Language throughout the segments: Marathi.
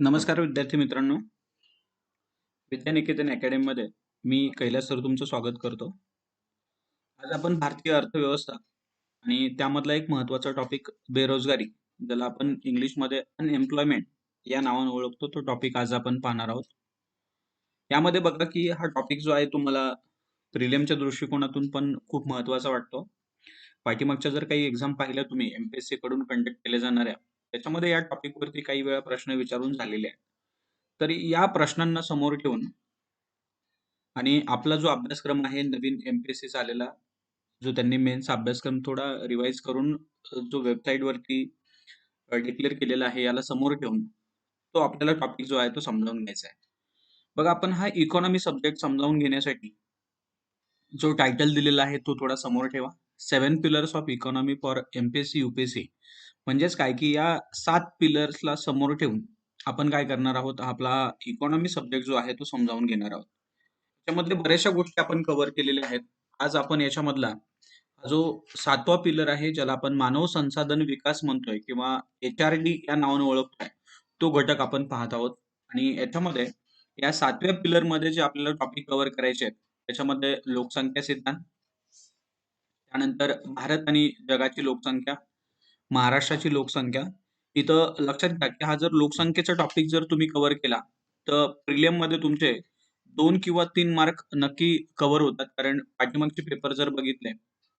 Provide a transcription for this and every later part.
नमस्कार विद्यार्थी मित्रांनो, विद्यानिकेतन अकॅडमीमध्ये मी कैलास सर तुमचं स्वागत करतो. आज आपण भारतीय अर्थव्यवस्था आणि त्यामधला एक महत्त्वाचा टॉपिक बेरोजगारी, ज्याला आपण इंग्लिशमध्ये अनएम्प्लॉयमेंट या नावाने ओळखतो, तो टॉपिक आज आपण पाहणार आहोत. यामध्ये बघा की हा टॉपिक जो आहे तुम्हाला प्रिलिमच्या दृष्टिकोनातून पण खूप महत्त्वाचा वाटतो. पाठीमागच्या जर काही एक्झाम पाहिल्या तुम्ही एम-पी-एस-सी कडून कंडक्ट केल्या जाणाऱ्या, त्याच्यामध्ये या टॉपिकवरती काही वेळा प्रश्न विचारून झालेले आहेत. तर या प्रश्नांना समोर ठेवून आणि आपला जो अभ्यासक्रम आहे नवीन एम-पी-एस-सीचा आलेला, जो त्यांनी मेन्स अभ्यासक्रम थोडा रिवाईज करून जो वेबसाईटवरती डिक्लेअर केलेला आहे, याला समोर ठेवून तो आपल्याला टॉपिक जो आहे तो समजावून घ्यायचा आहे. बघा आपण हा इकॉनॉमी सब्जेक्ट समजावून घेण्यासाठी जो टायटल दिलेला आहे तो थोडा समोर ठेवा. 7 pillars of economy for MPSC, UPSC. म्हणजेच काय की या 7 पिलर्सला समोर ठेवून आपण काय करणार आहोत, आपला इकॉनॉमी सब्जेक्ट जो आहे तो समजावून घेणार आहोत. त्याच्यामधले बऱ्याचशा गोष्टी आपण कव्हर केलेल्या आहेत. आज आपण याच्यामधला हा जो 7वा पिलर आहे, ज्याला आपण मानव संसाधन विकास म्हणतोय किंवा एच-आर-डी या नावाने ओळखतोय, तो घटक आपण पाहत आहोत. आणि याच्यामध्ये या 7व्या पिलरमध्ये जे आपल्याला टॉपिक कव्हर करायचे आहेत, त्याच्यामध्ये लोकसंख्या सिद्धांत, त्यानंतर भारत आणि जगाची लोकसंख्या, महाराष्ट्राची लोकसंख्या. इथं लक्षात घ्या, की हा जर लोकसंख्येचा टॉपिक जर तुम्ही कव्हर केला, तर प्रिलिममध्ये तुमचे 2 किंवा 3 मार्क नक्की कव्हर होतात. कारण पाठीमागचे पेपर जर बघितले,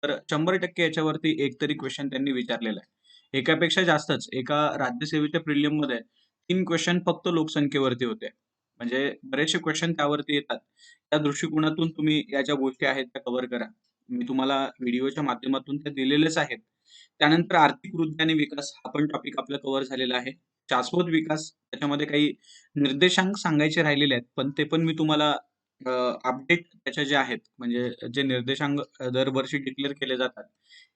तर 100% याच्यावरती एक तरी क्वेशन त्यांनी विचारलेला आहे. एकापेक्षा जास्तच. एका राज्यसेवेच्या प्रिलिममध्ये 3 क्वेशन फक्त लोकसंख्येवरती होते. म्हणजे बरेचसे क्वेशन त्यावरती येतात. त्या दृष्टिकोनातून तुम्ही या ज्या गोष्टी आहेत त्या कव्हर करा. मी तुम्हाला व्हिडिओच्या माध्यमातून त्या दिलेलेच आहेत. त्यानंतर आर्थिक वृद्धी आणि विकास हा पण टॉपिक आपला कव्हर झालेला आहे. शाश्वत विकास त्याच्यामध्ये काही निर्देशांक सांगायचे राहिलेले आहेत, पण ते पण मी तुम्हाला अपडेट त्याच्या जे आहेत, म्हणजे जे निर्देशांक दरवर्षी डिक्लेअर केले जातात,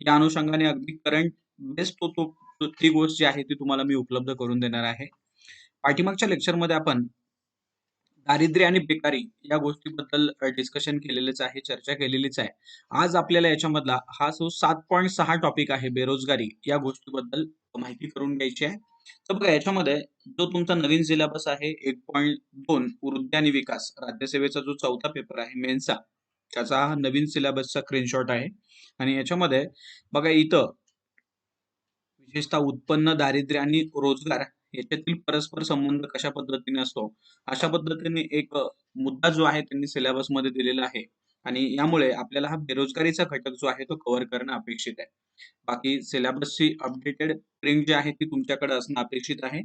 या अनुषंगाने अगदी करंट बेस ती गोष्ट जी आहे ती तुम्हाला मी उपलब्ध करून देणार आहे. पाठीमागच्या लेक्चरमध्ये आपण दारिद्र्य आणि बेकारी या गोष्टीबद्दल डिस्कशन केलेलेच आहे, चर्चा केलेलीच आहे. आज आपल्याला याच्यामधला हा जो 7.6 टॉपिक आहे बेरोजगारी, या गोष्टीबद्दल माहिती करून घ्यायची आहे. तर बघा याच्यामध्ये जो तुमचा नवीन सिलेबस आहे 1.2 वृद्धी आणि विकास, राज्यसेवेचा जो 4था पेपर आहे मेन्सचा, त्याचा हा नवीन सिलेबसचा स्क्रीनशॉट आहे. आणि याच्यामध्ये बघा इथं विशेषतः उत्पन्न, दारिद्र्य आणि रोजगार याच्यातील परस्पर संबंध कशा पद्धतीने असतो, अशा पद्धतीने एक मुद्दा जो आहे त्यांनी सिलेबसमध्ये दिलेला आहे. आणि यामुळे आपल्याला हा बेरोजगारीचा घटक जो आहे तो कव्हर करणं अपेक्षित आहे. बाकी सिलेबसची अपडेटेड प्रिंट जी आहे ती तुमच्याकडे असणं अपेक्षित आहे.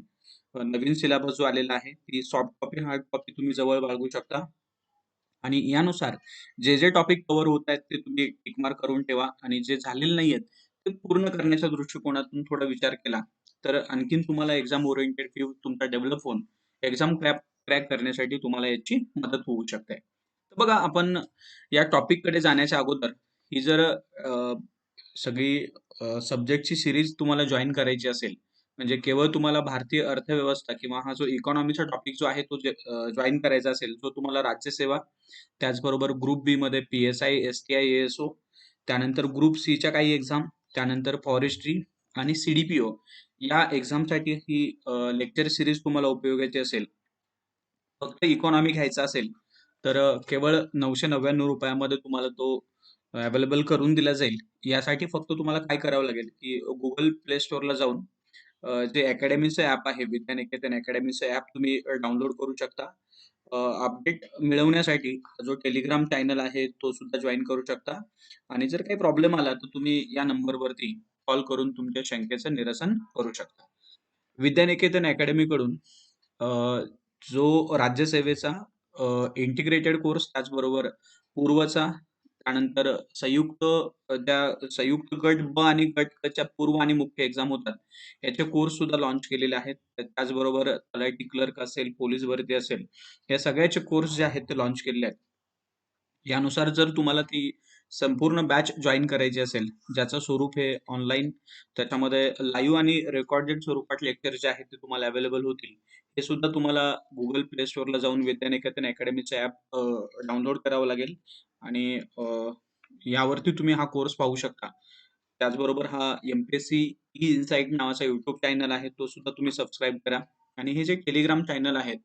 नवीन सिलेबस जो आलेला आहे ती सॉफ्ट कॉपी, हार्ड कॉपी तुम्ही जवळ बाळगू शकता. आणि यानुसार जे टॉपिक कव्हर होत आहेत ते तुम्ही टिक मार्क करून ठेवा आणि जे झालेले नाहीयेत ते पूर्ण करण्याच्या दृष्टिकोनातून थोडा विचार केला, तर आणखीन तुम्हाला एक्झाम ओरिएंटेड व्ह्यू तुमचा डेव्हलप होऊन एक्झाम क्रॅक करण्यासाठी तुम्हाला याची मदत होऊ शकते. तर बघा आपण या टॉपिककडे जाण्याच्या अगोदर ही जर सगळी सब्जेक्टची सीरीज तुम्हाला जॉइन करायची असेल, म्हणजे केवळ तुम्हाला भारतीय अर्थव्यवस्था किंवा हा जो इकॉनॉमीचा टॉपिक जो आहे तो जॉइन करायचा असेल, जो तुम्हाला राज्यसेवा, त्याचबरोबर ग्रुप बी मध्ये पी-एस-आय, एस-टी-आय, ए-एस-ओ, त्यानंतर ग्रुप सीच्या काही एक्झाम, त्यानंतर फॉरेस्ट्री आणि सी-डी-पी-ओ या एक्झामसाठी ही लेक्चर सीरीज तुम्हाला उपयोगाची असेल. फक्त इकॉनॉमी घ्यायचा असेल, तर केवळ ₹999 मध्ये तुम्हाला तो अवेलेबल करून दिला जाईल. यासाठी फक्त तुम्हाला काय करावं लागेल, की Google Play Storeला जाऊन जे अकॅडमीचं ॲप आहे, विद्यानिकेतन अकॅडमीचं ॲप तुम्ही डाउनलोड करू शकता. अपडेट मिळवण्यासाठी जो टेलिग्राम चॅनल आहे, तो सुद्धा जॉइन करू शकता. आणि जर काही प्रॉब्लेम आला, तर तुम्ही या नंबरवरती कॉल करून तुमच्या शंकेचं निरसन करू शकता. विद्यानिकेतन अकॅडमीकडून अ, जो राज्यसेवेचा इंटिग्रेटेड कोर्स, त्याचबरोबर पूर्वचा, त्यानंतर संयुक्त त्या संयुक्त गट ब आणि गट क च्या पूर्व आणि मुख्य एक्झाम होतात. याचे कोर्स सुद्धा लॉन्च केलेले आहेत. त्याचबरोबर तलाठी क्लर्क असेल, पोलीस भरती असेल, या सगळ्याचे कोर्स जे आहेत ते लॉन्च केलेले आहेत. यानुसार जर तुम्हाला ती संपूर्ण बॅच जॉइन करायची असेल, ज्याचं स्वरूप हे ऑनलाईन, त्याच्यामध्ये लाईव्ह आणि रेकॉर्डेड स्वरूपात लेक्चर जे आहेत ते तुम्हाला अवेलेबल होतील. हे सुद्धा तुम्हाला Google Play Storeला जाऊन विद्यानिकेतन अकॅडमीचं ॲप डाउनलोड करावं लागेल आणि यावरती तुम्ही हा कोर्स पाहू शकता. त्याचबरोबर हा एम-पी-एस-सी ई इनसाईट नावाचा YouTube चॅनल आहे, तो सुद्धा तुम्ही सबस्क्राईब करा. आणि हे जे टेलिग्राम चॅनल आहेत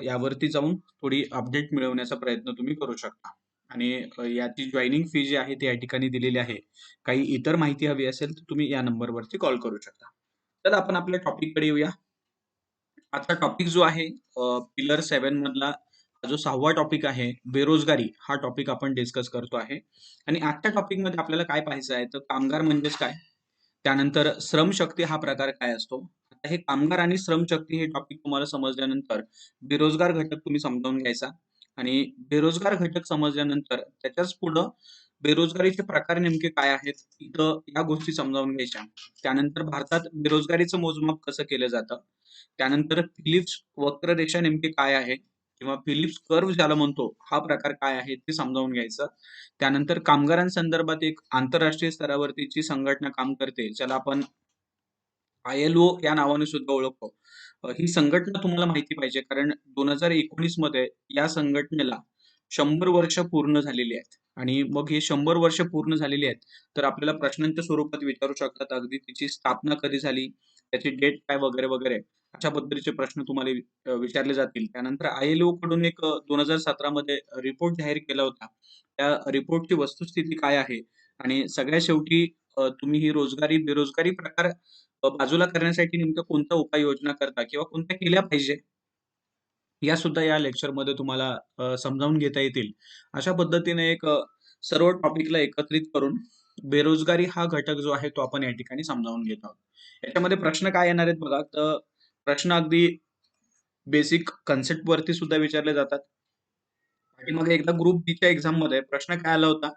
यावरती जाऊन थोडी अपडेट मिळवण्याचा प्रयत्न तुम्ही करू शकता. आणि याची जॉइनिंग फी जी आहे ती या ठिकाणी दिलेली आहे. काही इतर माहिती हवी असेल तर तुम्ही या नंबरवरती कॉल करू शकता. तर आपण आपल्या टॉपिककडे येऊया. आजचा टॉपिक जो आहे पिलर 7 मधला हा जो 6वा टॉपिक आहे, बेरोजगारी हा टॉपिक आपण डिस्कस करतो आहे. आणि आजच्या टॉपिकमध्ये आपल्याला काय पाहायचं आहे, तर कामगार म्हणजेच काय? त्यानंतर श्रमशक्ती हा प्रकार काय असतो? आता हे कामगार आणि श्रमशक्ती हे टॉपिक तुम्हाला समजल्यानंतर बेरोजगार घटक तुम्ही समजावून घ्यायचा आणि बेरोजगार घटक समजल्यानंतर त्याच्याच पुढं बेरोजगारीचे प्रकार नेमके काय आहेत, इथं या गोष्टी समजावून घ्यायच्या. त्यानंतर भारतात बेरोजगारीचं मोजमाप कसं केलं जातं? त्यानंतर फिलिप्स वक्ररेषा नेमकी काय आहे? किंवा फिलिप्स कर्व्ह ज्याला म्हणतो, हा प्रकार काय आहे ते समजावून घ्यायचं. त्यानंतर कामगारांसंदर्भात एक आंतरराष्ट्रीय स्तरावरतीची संघटना काम करते, ज्याला आपण ILO या नावाने सुद्धा ओळखतो. ही संघटना तुम्हाला माहिती पाहिजे कारण 2019 मध्ये या संघटनेला 100 वर्ष पूर्ण झालेली आहेत. आणि मग हे 100 वर्ष पूर्ण झालेली आहेत, तर आपल्याला प्रश्नांच्या स्वरूपात विचारू शकतात. अगदी तिची स्थापना कधी झाली, त्याची डेट काय वगैरे, वगैरे अशा पद्धतीचे प्रश्न तुम्हाला विचारले जातील. त्यानंतर ILO कडून एक 2017 मध्ये रिपोर्ट जाहीर केला होता. त्या रिपोर्टची वस्तुस्थिती काय आहे आणि सगळ्यात शेवटी तुम्ही ही बेरोजगारी प्रकार बाजूला करण्यासाठी नेमकं कोणत्या उपाययोजना करता किंवा कोणत्या केल्या पाहिजे, या सुद्धा या लेक्चरमध्ये तुम्हाला समजावून घेता येतील. अशा पद्धतीने एक सर्व टॉपिकला एकत्रित करून बेरोजगारी हा घटक जो आहे तो आपण या ठिकाणी समजावून घेत आहोत. याच्यामध्ये प्रश्न काय येणार आहेत बघा, तर प्रश्न अगदी बेसिक कन्सेप्ट वरती सुद्धा विचारले जातात. मग एकदा ग्रुप बीच्या एक्झाममध्ये प्रश्न काय आला होता,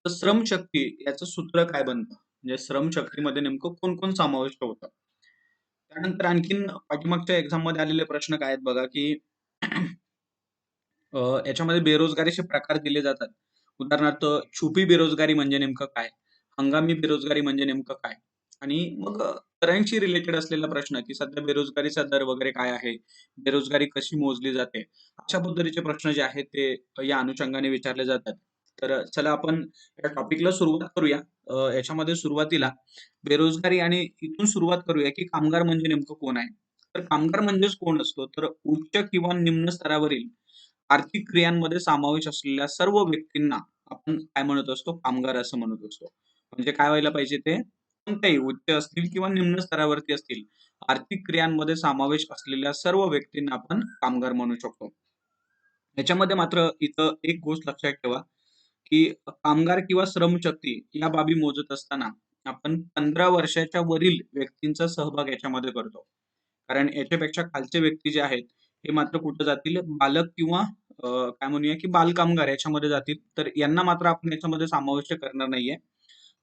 तर श्रमशक्ती याचं सूत्र काय बनतं? म्हणजे श्रमशक्तीमध्ये नेमकं कोण-कोण समाविष्ट होतं? त्यानंतर आणखीन पाठीमागच्या एक्झाममध्ये आलेले प्रश्न काय आहेत बघा, की याच्यामध्ये बेरोजगारीचे प्रकार दिले जातात. उदाहरणार्थ छुपी बेरोजगारी म्हणजे नेमकं काय? हंगामी बेरोजगारी म्हणजे नेमकं काय? आणि मग करंटशी रिलेटेड असलेला प्रश्न, की सध्या बेरोजगारीचा दर वगैरे काय आहे? बेरोजगारी कशी मोजली जाते? अशा पद्धतीचे प्रश्न जे आहेत ते या अनुषंगाने विचारले जातात. तर चला आपण या टॉपिकला सुरुवात करूया. याच्यामध्ये सुरुवातीला बेरोजगारी आणि इथून सुरुवात करूया, की कामगार म्हणजे नेमकं कोण आहे? तर कामगार म्हणजेच कोण असतो? तर उच्च किंवा निम्न स्तरावरील आर्थिक क्रियांमध्ये समावेश असलेल्या सर्व व्यक्तींना आपण काय म्हणत असतो? कामगार असं म्हणत असतो. म्हणजे काय व्हायला पाहिजे ते? कोणत्याही उच्च असतील किंवा निम्न स्तरावरती असतील, आर्थिक क्रियांमध्ये समावेश असलेल्या सर्व व्यक्तींना आपण कामगार म्हणू शकतो. याच्यामध्ये मात्र इथं एक गोष्ट लक्षात ठेवा, की कामगार किंवा श्रमशक्ती या बाबी मोजत असताना आपण 15 वर्षाच्या वरील व्यक्तींचा सहभाग याच्यामध्ये करतो. कारण याच्यापेक्षा खालचे व्यक्ती जे आहेत, हे मात्र कुठे जातील? बालक किंवा काय म्हणूया, की बालकामगार याच्यामध्ये जातील. तर यांना मात्र आपण याच्यामध्ये समाविष्ट करणार नाहीये.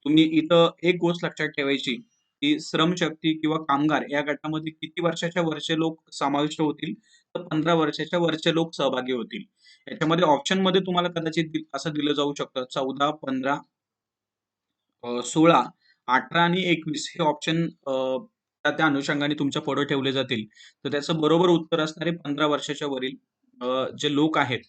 तुम्ही इथं एक गोष्ट लक्षात ठेवायची, की श्रमशक्ती किंवा कामगार या गटामध्ये किती वर्षाच्या वरचे लोक समाविष्ट होतील? तर 15 वर्षाच्या वरचे लोक सहभागी होतील. याच्यामध्ये ऑप्शनमध्ये तुम्हाला कदाचित असं दिलं जाऊ शकतं 14, 15, 16, 18 आणि 21 हे ऑप्शन त्या अनुषंगाने तुमच्या पुढे ठेवले जातील. तर त्याचं बरोबर उत्तर असणार आहे 15 वर्षाच्या वरील जे लोक आहेत,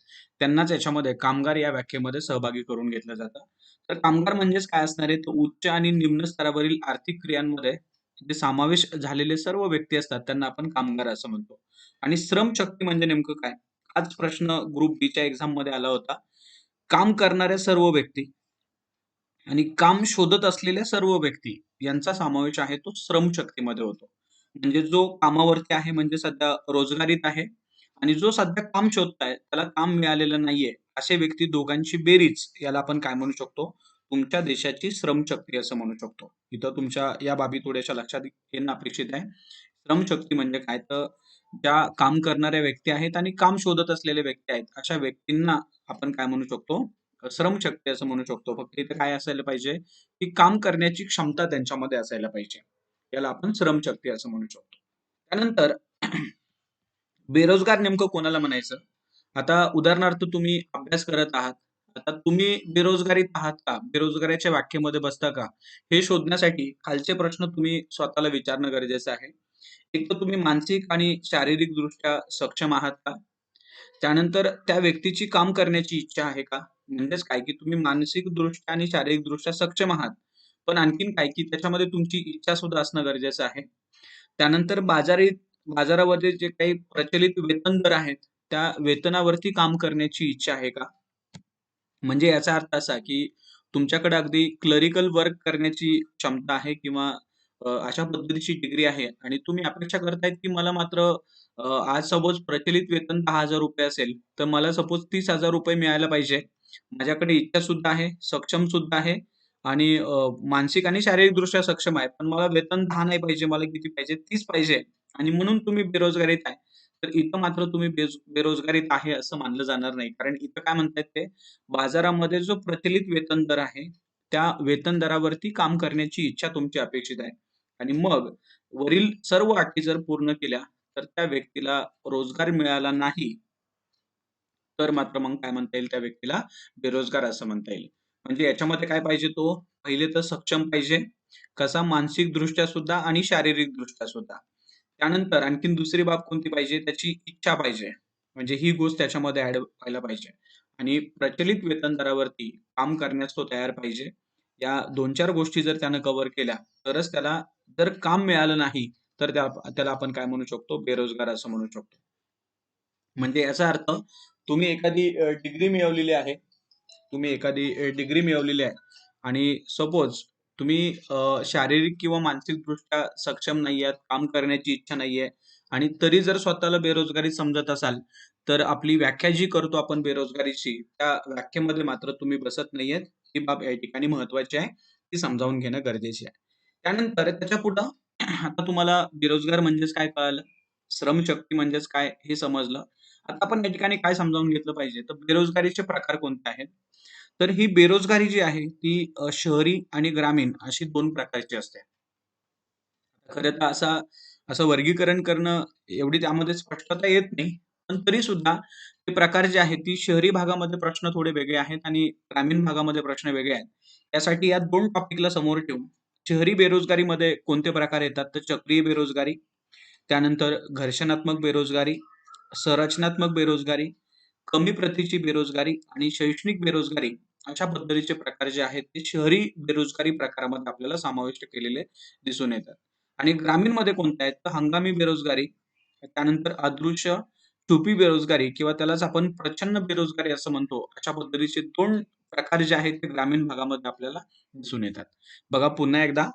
त्यांनाच याच्यामध्ये कामगार या व्याख्येमध्ये सहभागी करून घेतलं जातं. तर कामगार म्हणजेच काय असणार आहे? तर उच्च आणि निम्न स्तरावरील आर्थिक क्रियांमध्ये जे समावेश झालेले सर्व व्यक्ती असतात, त्यांना आपण कामगार असं म्हणतो. आणि श्रमशक्ती म्हणजे नेमकं काय? हाच प्रश्न ग्रुप बीच्या एक्झाममध्ये आला होता. काम करणाऱ्या सर्व व्यक्ती आणि काम शोधत असलेल्या सर्व व्यक्ती यांचा समावेश आहे तो श्रमशक्तीमध्ये होतो. म्हणजे जो कामावरती आहे म्हणजे सध्या रोजगारीत आहे आणि जो सध्या काम शोधताय त्याला काम मिळालेलं नाहीये, असे व्यक्ती दोघांची बेरीज याला आपण काय म्हणू शकतो? तुमच्या देशाची श्रमशक्ती असं म्हणू शकतो. इथं तुमच्या या बाबी थोड्याशा लक्षात येणं अपेक्षित आहे. श्रमशक्ती म्हणजे काय? तर ज्या काम करणाऱ्या व्यक्ती आहेत आणि काम शोधत असलेले व्यक्ती आहेत, अशा व्यक्तींना आपण काय म्हणू शकतो? श्रमशक्ती असं म्हणू शकतो. फक्त इथे काय असायला पाहिजे, की काम करण्याची क्षमता त्यांच्यामध्ये असायला पाहिजे. याला आपण श्रमशक्ती असं म्हणू शकतो. त्यानंतर बेरोजगार नेमकं कोणाला म्हणायचं? आता उदाहरणार्थ तुम्ही अभ्यास करत आहात. आता तुम्ही बेरोजगारीत आहात का? बेरोजगारीच्या व्याख्येमध्ये बसता का? हे शोधण्यासाठी खालचे प्रश्न तुम्ही स्वतःला विचारणं गरजेचं आहे. एक तर तुम्ही मानसिक आणि शारीरिकदृष्ट्या सक्षम आहात का? त्यानंतर त्या व्यक्तीची काम करण्याची इच्छा आहे का? म्हणजेच काय, की तुम्ही मानसिकदृष्ट्या आणि शारीरिकदृष्ट्या सक्षम आहात. पण आणखीन काय, की त्याच्यामध्ये तुमची इच्छा सुद्धा असणं गरजेचं आहे. त्यानंतर बाजारामध्ये जे काही प्रचलित वेतन दर आहेत, त्या वेतनावरती काम करण्याची इच्छा आहे का? म्हणजे याचा अर्थ असा, की तुमच्याकडे अगदी क्लरिकल वर्क करण्याची क्षमता आहे किंवा अशा पद्धतीची डिग्री आहे आणि तुम्ही अपेक्षा करतायत, की मला मात्र आज सपोज प्रचलित वेतन ₹10,000 असेल, तर मला सपोज ₹30,000 मिळायला पाहिजे. माझ्याकडे इच्छा सुद्धा आहे, सक्षम सुद्धा आहे आणि मानसिक आणि शारीरिकदृष्ट्या सक्षम आहे. पण मला वेतन 10 नाही पाहिजे, मला किती पाहिजे? 30 पाहिजे आणि म्हणून तुम्ही बेरोजगारीत आहे. तर इथं मात्र तुम्ही बेरोजगारीत आहे असं मानलं जाणार नाही. कारण इथं काय म्हणतायत ते, बाजारामध्ये जो प्रचलित वेतन दर आहे, त्या वेतन दरावरती काम करण्याची इच्छा तुमची अपेक्षित आहे. आणि मग वरील सर्व अटी जर पूर्ण केल्या, तर त्या व्यक्तीला रोजगार मिळाला नाही, तर मात्र मग काय म्हणता येईल त्या व्यक्तीला बेरोजगार असं म्हणता येईल. म्हणजे याच्यामध्ये काय पाहिजे तो, पहिले तर सक्षम पाहिजे. कसा मानसिकदृष्ट्या सुद्धा आणि शारीरिकदृष्ट्या सुद्धा. त्यानंतर आणखीन दुसरी बाब कोणती पाहिजे, त्याची इच्छा पाहिजे. म्हणजे ही गोष्ट त्याच्यामध्ये ॲड व्हायला पाहिजे आणि प्रचलित वेतन दरावरती काम करण्यास तो तयार पाहिजे. या 2-4 गोष्टी जर त्यानं कव्हर केल्या, तरच त्याला जर काम मिळालं नाही, तर त्याला आपण काय म्हणू शकतो, बेरोजगार असं म्हणू शकतो. म्हणजे याचा अर्थ तुम्ही एखादी डिग्री मिळवलेली आहे. तुम्ही एखादी डिग्री मिळवलेली आहे आणि सपोज तुम्ही शारीरिक किंवा मानसिकदृष्ट्या सक्षम नाही आहात, काम करण्याची इच्छा नाहीये आणि तरी जर स्वतःला बेरोजगारी समजत असाल, तर आपली व्याख्या जी करतो आपण बेरोजगारीची, त्या व्याख्येमध्ये मात्र तुम्ही बसत नाहीयेत. ही बाब या ठिकाणी महत्त्वाची आहे. ती समजावून घेणं गरजेचे आहे. त्यानंतर त्याच्यापुढं आता तुम्हाला बेरोजगार म्हणजेच काय कळालं? श्रमशक्ती म्हणजेच काय हे समजलं. आता आपण या ठिकाणी काय समजावून घेतलं पाहिजे, तर बेरोजगारीचे प्रकार कोणते आहेत? तर ही बेरोजगारी जी आहे ती शहरी आणि ग्रामीण अशी 2 प्रकारची असते. खरं तर असं वर्गीकरण करणं एवढी त्यामध्ये स्पष्टता येत नाही. पण तरीसुद्धा ते प्रकार जे आहेत, ती शहरी भागामध्ये प्रश्न थोडे वेगळे आहेत आणि ग्रामीण भागामध्ये प्रश्न वेगळे आहेत. त्यासाठी या 2 टॉपिकला समोर ठेवून शहरी बेरोजगारीमध्ये कोणते प्रकार येतात, तर चक्रीय बेरोजगारी, त्यानंतर घर्षणात्मक बेरोजगारी, संरचनात्मक बेरोजगारी, कमी प्रतीची बेरोजगारी आणि शैक्षणिक बेरोजगारी अशा पद्धतीचे प्रकार जे आहेत, ते शहरी बेरोजगारी प्रकारामध्ये आपल्याला समाविष्ट केलेले दिसून येतात. आणि ग्रामीणमध्ये कोणत्या आहेत? तर हंगामी बेरोजगारी, त्यानंतर अदृश्य, छुपी बेरोजगारी किंवा त्यालाच आपण प्रच्छन्न बेरोजगारी असं म्हणतो. अशा पद्धतीचे 2 प्रकार जे आहेत, ते ग्रामीण भागामध्ये आपल्याला दिसून येतात. बघा पुन्हा एकदा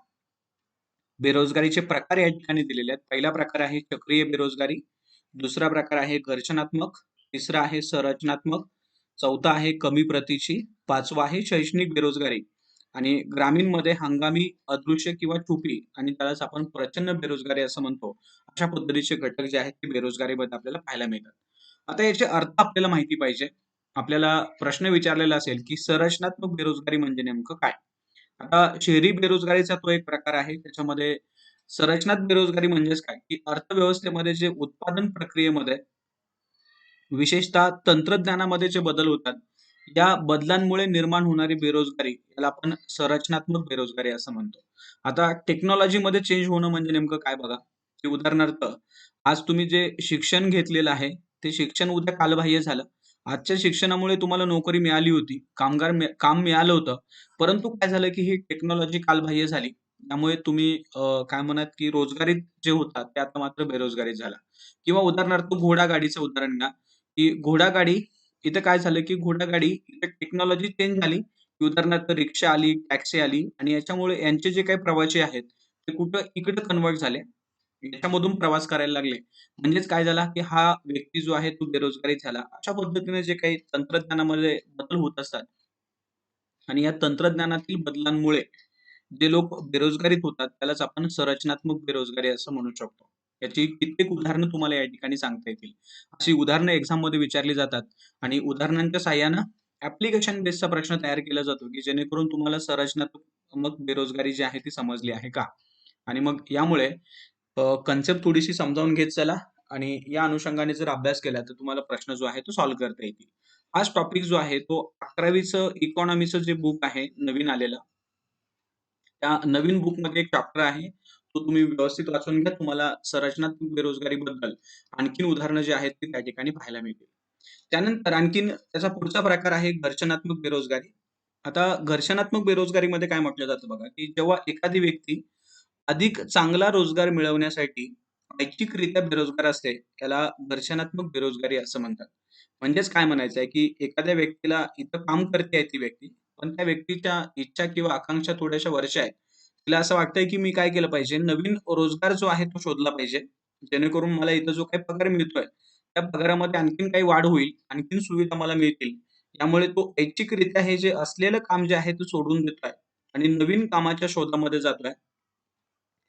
बेरोजगारीचे प्रकार या ठिकाणी दिलेले आहेत. पहिला प्रकार आहे चक्रीय बेरोजगारी, दुसरा प्रकार आहे घर्षणात्मक, तिसरा आहे संरचनात्मक, चौथा आहे कमी प्रतीची, पाचवा आहे शैक्षणिक बेरोजगारी आणि ग्रामीणमध्ये हंगामी, अदृश्य किंवा छुपी आणि त्यालाच आपण प्रचंड बेरोजगारी असं म्हणतो. अशा पद्धतीचे घटक जे आहेत ते बेरोजगारीमध्ये आपल्याला पाहायला मिळतात. आता याचे अर्थ आपल्याला माहिती पाहिजे. आपल्याला प्रश्न विचारलेला असेल, की संरचनात्मक बेरोजगारी म्हणजे नेमकं काय? आता शहरी बेरोजगारीचा तो एक प्रकार आहे. त्याच्यामध्ये संरचनात्मक बेरोजगारी म्हणजेच काय, की अर्थव्यवस्थेमध्ये जे उत्पादन प्रक्रियेमध्ये विशेषतः तंत्रज्ञानामध्ये जे बदल होतात, या बदलांमुळे निर्माण होणारी बेरोजगारी याला आपण संरचनात्मक बेरोजगारी असं म्हणतो. आता टेक्नॉलॉजीमध्ये चेंज होणं म्हणजे नेमकं काय बघा, की उदाहरणार्थ आज तुम्ही जे शिक्षण घेतलेलं आहे, ते शिक्षण उद्या कालबाह्य झालं. आजच्या शिक्षणामुळे तुम्हाला नोकरी मिळाली होती, काम मिळालं होतं. परंतु काय झालं, की ही टेक्नॉलॉजी कालबाह्य झाली. त्यामुळे तुम्ही काय म्हणत, की रोजगारीत जे होता, ते आता मात्र बेरोजगारीत झाला. किंवा उदाहरणार्थ घोडागाडीचं उदाहरण घ्या. की घोडागाडी इथं काय झालं, की घोडागाडी इथं टेक्नॉलॉजी चेंज झाली. की उदाहरणार्थ रिक्षा आली, टॅक्सी आली आणि याच्यामुळे यांचे जे काही प्रवासी आहेत, ते कुठं इकडं कन्व्हर्ट झाले. याच्यामधून प्रवास करायला लागले. म्हणजेच काय झाला, की हा व्यक्ती जो आहे तो बेरोजगारीत झाला. अशा पद्धतीने जे काही तंत्रज्ञानामध्ये बदल होत असतात आणि या तंत्रज्ञानातील बदलांमुळे जे लोक बेरोजगारीत होतात, त्यालाच आपण संरचनात्मक बेरोजगारी असं म्हणू शकतो. याची कित्येक उदाहरणं तुम्हाला या ठिकाणी सांगता येतील. अशी उदाहरणं एक्झाममध्ये विचारली जातात आणि उदाहरणांच्या सहाय्यानं ॲप्लिकेशन बेसचा प्रश्न तयार केला जातो, की जेणेकरून तुम्हाला संरचनात्मक बेरोजगारी जी आहे ती समजली आहे का? आणि मग यामुळे कन्सेप्ट थोडीशी समजावून घेत चला आणि या अनुषंगाने जर अभ्यास केला, तर तुम्हाला प्रश्न जो आहे तो सॉल्व्ह करता येतील. हाच टॉपिक जो आहे तो 11वीचं इकॉनॉमीचं जे बुक आहे नवीन आलेलं, त्या नवीन बुकमध्ये एक चॅप्टर आहे. तो तुम्ही व्यवस्थित वाचून घ्या. तुम्हाला संरचनात्मक बेरोजगारीबद्दल आणखीन उदाहरणं जी आहेत ती त्या ठिकाणी पाहायला मिळतील. त्यानंतर आणखीन त्याचा पुढचा प्रकार आहे घर्षणात्मक बेरोजगारी. आता घर्षणात्मक बेरोजगारीमध्ये काय म्हटलं जातं बघा, की जेव्हा एखादी व्यक्ती अधिक चांगला रोजगार मिळवण्यासाठी ऐच्छिकरित्या बेरोजगार असते, त्याला दर्शनात्मक बेरोजगारी असं म्हणतात. म्हणजेच काय म्हणायचं आहे, की एखाद्या व्यक्तीला इथं काम करते आहे ती व्यक्ती, पण त्या व्यक्तीच्या इच्छा किंवा आकांक्षा थोड्याशा वरच्या आहेत. तिला असं वाटतंय, की मी काय केलं पाहिजे, नवीन रोजगार जो आहे तो शोधला पाहिजे. जेणेकरून मला इथं जो काही पगार मिळतोय, त्या पगारामध्ये आणखीन काही वाढ होईल, आणखीन सुविधा मला मिळतील. त्यामुळे तो ऐच्छिकरित्या हे जे असलेलं काम जे आहे ते सोडून देतोय आणि नवीन कामाच्या शोधामध्ये जातोय.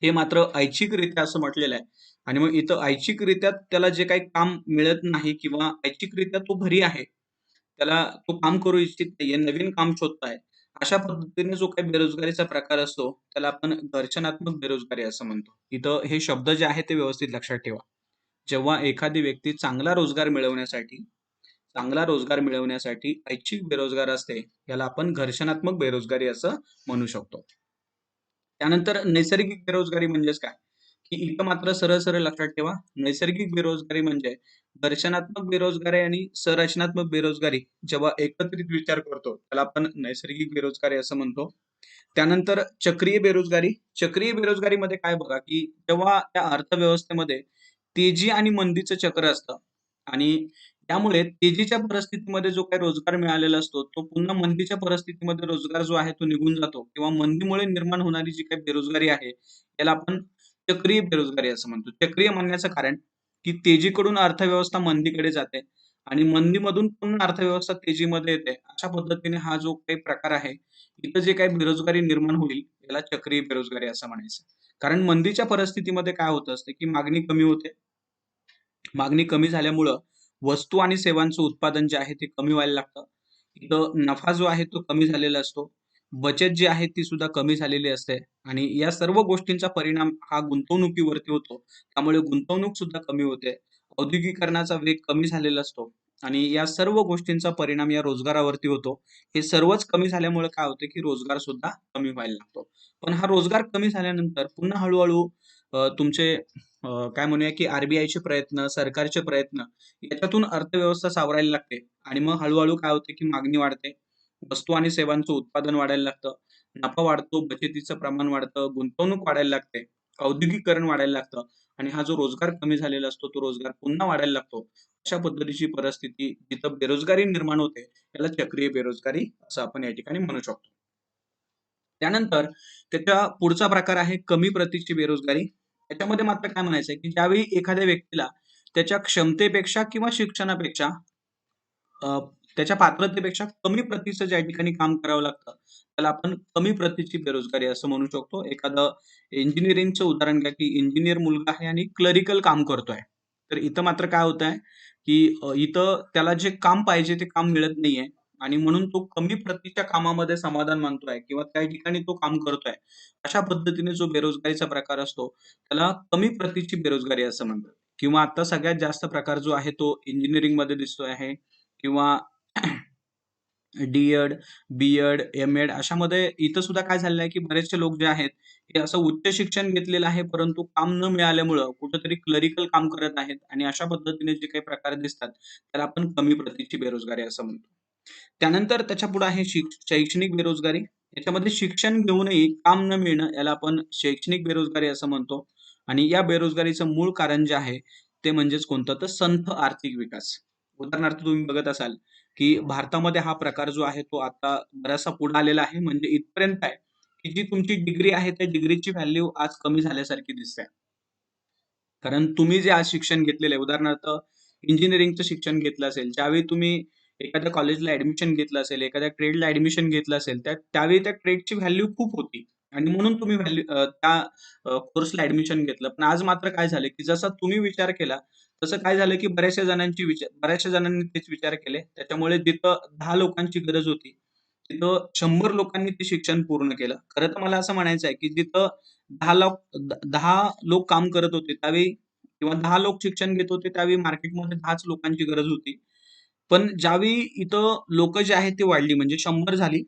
हे मात्र ऐच्छिकरित्या असं म्हटलेलं आहे आणि मग इथं ऐच्छिकरित्या त्याला जे काही काम मिळत नाही किंवा ऐच्छिकरित्या तो घरी आहे. त्याला तो काम करू इच्छित नाहीये, नवीन काम शोधत अशा पद्धतीने जो काही बेरोजगारीचा प्रकार असतो, त्याला आपण दर्शनात्मक बेरोजगारी असं म्हणतो. इथं हे शब्द जे आहेत ते व्यवस्थित लक्षात ठेवा. जेव्हा एखादी व्यक्ती चांगला रोजगार मिळवण्यासाठी ऐच्छिक बेरोजगार असते, याला आपण घर्षणात्मक बेरोजगारी असं म्हणू शकतो. त्यानंतर नैसर्गिक बेरोजगारी म्हणजेच काय? की इथं मात्र सरळ-सरळ लक्षात ठेवा. नैसर्गिक बेरोजगारी म्हणजे दर्शनात्मक बेरोजगारी आणि संरचनात्मक बेरोजगारी जेव्हा एकत्रित विचार करतो, त्याला आपण नैसर्गिक बेरोजगारी असं म्हणतो. त्यानंतर चक्रीय बेरोजगारी. चक्रीय बेरोजगारीमध्ये काय बघा, की जेव्हा त्या अर्थव्यवस्थेमध्ये तेजी आणि मंदीचं चक्र असतं आणि त्यामुळे तेजीच्या परिस्थितीमध्ये जो काही रोजगार मिळालेला असतो, तो पुन्हा मंदीच्या परिस्थितीमध्ये रोजगार जो आहे तो निघून जातो किंवा मंदीमुळे निर्माण होणारी जी काही बेरोजगारी आहे, याला आपण चक्रीय बेरोजगारी असं म्हणतो. चक्रीय म्हणण्याचं कारण, की तेजीकडून अर्थव्यवस्था मंदीकडे जाते आणि मंदीमधून पुन्हा अर्थव्यवस्था तेजीमध्ये येते. अशा पद्धतीने हा जो काही प्रकार आहे, इथं जे काही बेरोजगारी निर्माण होईल, याला चक्रीय बेरोजगारी असं म्हणायचं. कारण मंदीच्या परिस्थितीमध्ये काय होत असते, की मागणी कमी होते. मागणी कमी झाल्यामुळं वस्तू आणि सेवांचं उत्पादन जे आहे ते कमी व्हायला लागतं. इथं नफा जो आहे तो कमी झालेला असतो. बचत जी आहे ती सुद्धा कमी झालेली असते आणि या सर्व गोष्टींचा परिणाम हा गुंतवणुकीवरती होतो. त्यामुळे गुंतवणूक सुद्धा कमी होते. औद्योगिकरणाचा वेग कमी झालेला असतो आणि या सर्व गोष्टींचा परिणाम या रोजगारावरती होतो. हे सर्वच कमी झाल्यामुळे काय होतं, की रोजगार सुद्धा कमी व्हायला लागतो. पण हा रोजगार कमी झाल्यानंतर पुन्हा हळू तुमचे काय म्हणूया की आर-बी-आयचे प्रयत्न, सरकारचे प्रयत्न याच्यातून अर्थव्यवस्था सावरायला लागते आणि मग हळू-हळू काय होतं की मागणी वाढते. वस्तू आणि सेवांचं उत्पादन वाढायला लागतं. नफा वाढतो, बचतीचं प्रमाण वाढतं, गुंतवणूक वाढायला लागते, औद्योगिकरण वाढायला लागतं आणि हा जो रोजगार कमी झालेला असतो, तो रोजगार पुन्हा वाढायला लागतो. अशा पद्धतीची परिस्थिती जिथं बेरोजगारी निर्माण होते, याला चक्रीय बेरोजगारी असं आपण या ठिकाणी म्हणू शकतो. त्यानंतर त्याच्या पुढचा प्रकार आहे कमी प्रतीची बेरोजगारी. त्याच्यामध्ये मात्र काय म्हणायचंय, की ज्यावेळी एखाद्या व्यक्तीला त्याच्या क्षमतेपेक्षा किंवा शिक्षणापेक्षा अ, त्याच्या पात्रतेपेक्षा कमी प्रतीचं ज्या ठिकाणी काम करावं लागतं, त्याला आपण कमी प्रतीची बेरोजगारी असं म्हणू शकतो. एखादं इंजिनिअरिंगचं उदाहरण घ्या, की इंजिनिअर मुलगा आहे आणि क्लरिकल काम करतोय. तर इथं मात्र काय होतंय, की इथं त्याला जे काम पाहिजे ते काम मिळत नाहीये आणि म्हणून तो कमी प्रतीच्या कामामध्ये समाधान मानतोय किंवा त्या ठिकाणी तो काम करतोय. अशा पद्धतीने जो बेरोजगारीचा प्रकार असतो, त्याला कमी प्रतीची बेरोजगारी असं म्हणतात. किंवा आता सगळ्यात जास्त प्रकार जो आहे तो इंजिनिअरिंगमध्ये दिसतोय आहे किंवा डी-एड, बी-एड, एम-एड अशामध्ये इथं सुद्धा काय झालेलं आहे, की बरेचसे लोक जे आहेत, हे असं उच्च शिक्षण घेतलेलं आहे, परंतु काम न मिळाल्यामुळं कुठेतरी क्लरिकल काम करत आहेत आणि अशा पद्धतीने जे काही प्रकार दिसतात, त्याला आपण कमी प्रतीची बेरोजगारी असं म्हणतो. त्यानंतर त्याच्यापुढे आहे शैक्षणिक बेरोजगारी. याच्यामध्ये शिक्षण घेऊनही काम न मिळणं याला आपण शैक्षणिक बेरोजगारी असं म्हणतो आणि या बेरोजगारीचं मूळ कारण जे आहे, ते म्हणजेच कोणतं? तर संथ आर्थिक विकास. उदाहरणार्थ तुम्ही बघत असाल, की भारतामध्ये हा प्रकार जो आहे तो आता बराचसा पुढे आलेला आहे. म्हणजे इथपर्यंत आहे, की जी तुमची डिग्री आहे, त्या डिग्रीची व्हॅल्यू आज कमी झाल्यासारखी दिसते. कारण तुम्ही जे आज शिक्षण घेतलेलं आहे, उदाहरणार्थ इंजिनिअरिंगचं शिक्षण घेतलं असेल, ज्यावेळी तुम्ही एखाद्या कॉलेजला ॲडमिशन घेतलं असेल, एखाद्या ट्रेडला ॲडमिशन घेतलं असेल, त्यावेळी त्या ट्रेडची व्हॅल्यू खूप होती आणि म्हणून तुम्ही त्या कोर्सला ॲडमिशन घेतलं. पण आज मात्र काय झालं, की जसा तुम्ही विचार केला, तसं काय झालं, की बऱ्याचशा जणांनी तेच विचार केले. त्याच्यामुळे जिथं 10 लोकांची गरज होती, तिथं 100 लोकांनी ते शिक्षण पूर्ण केलं. खरं तर मला असं म्हणायचं आहे, की जिथं 10 लोक 10 लोक काम करत होते त्यावेळी किंवा 10 लोक शिक्षण घेत होते त्यावेळी मार्केटमध्ये 10च लोकांची गरज होती. पण ज्यावेळी इथं लोकं जे आहेत ती वाढली म्हणजे 100 झाली.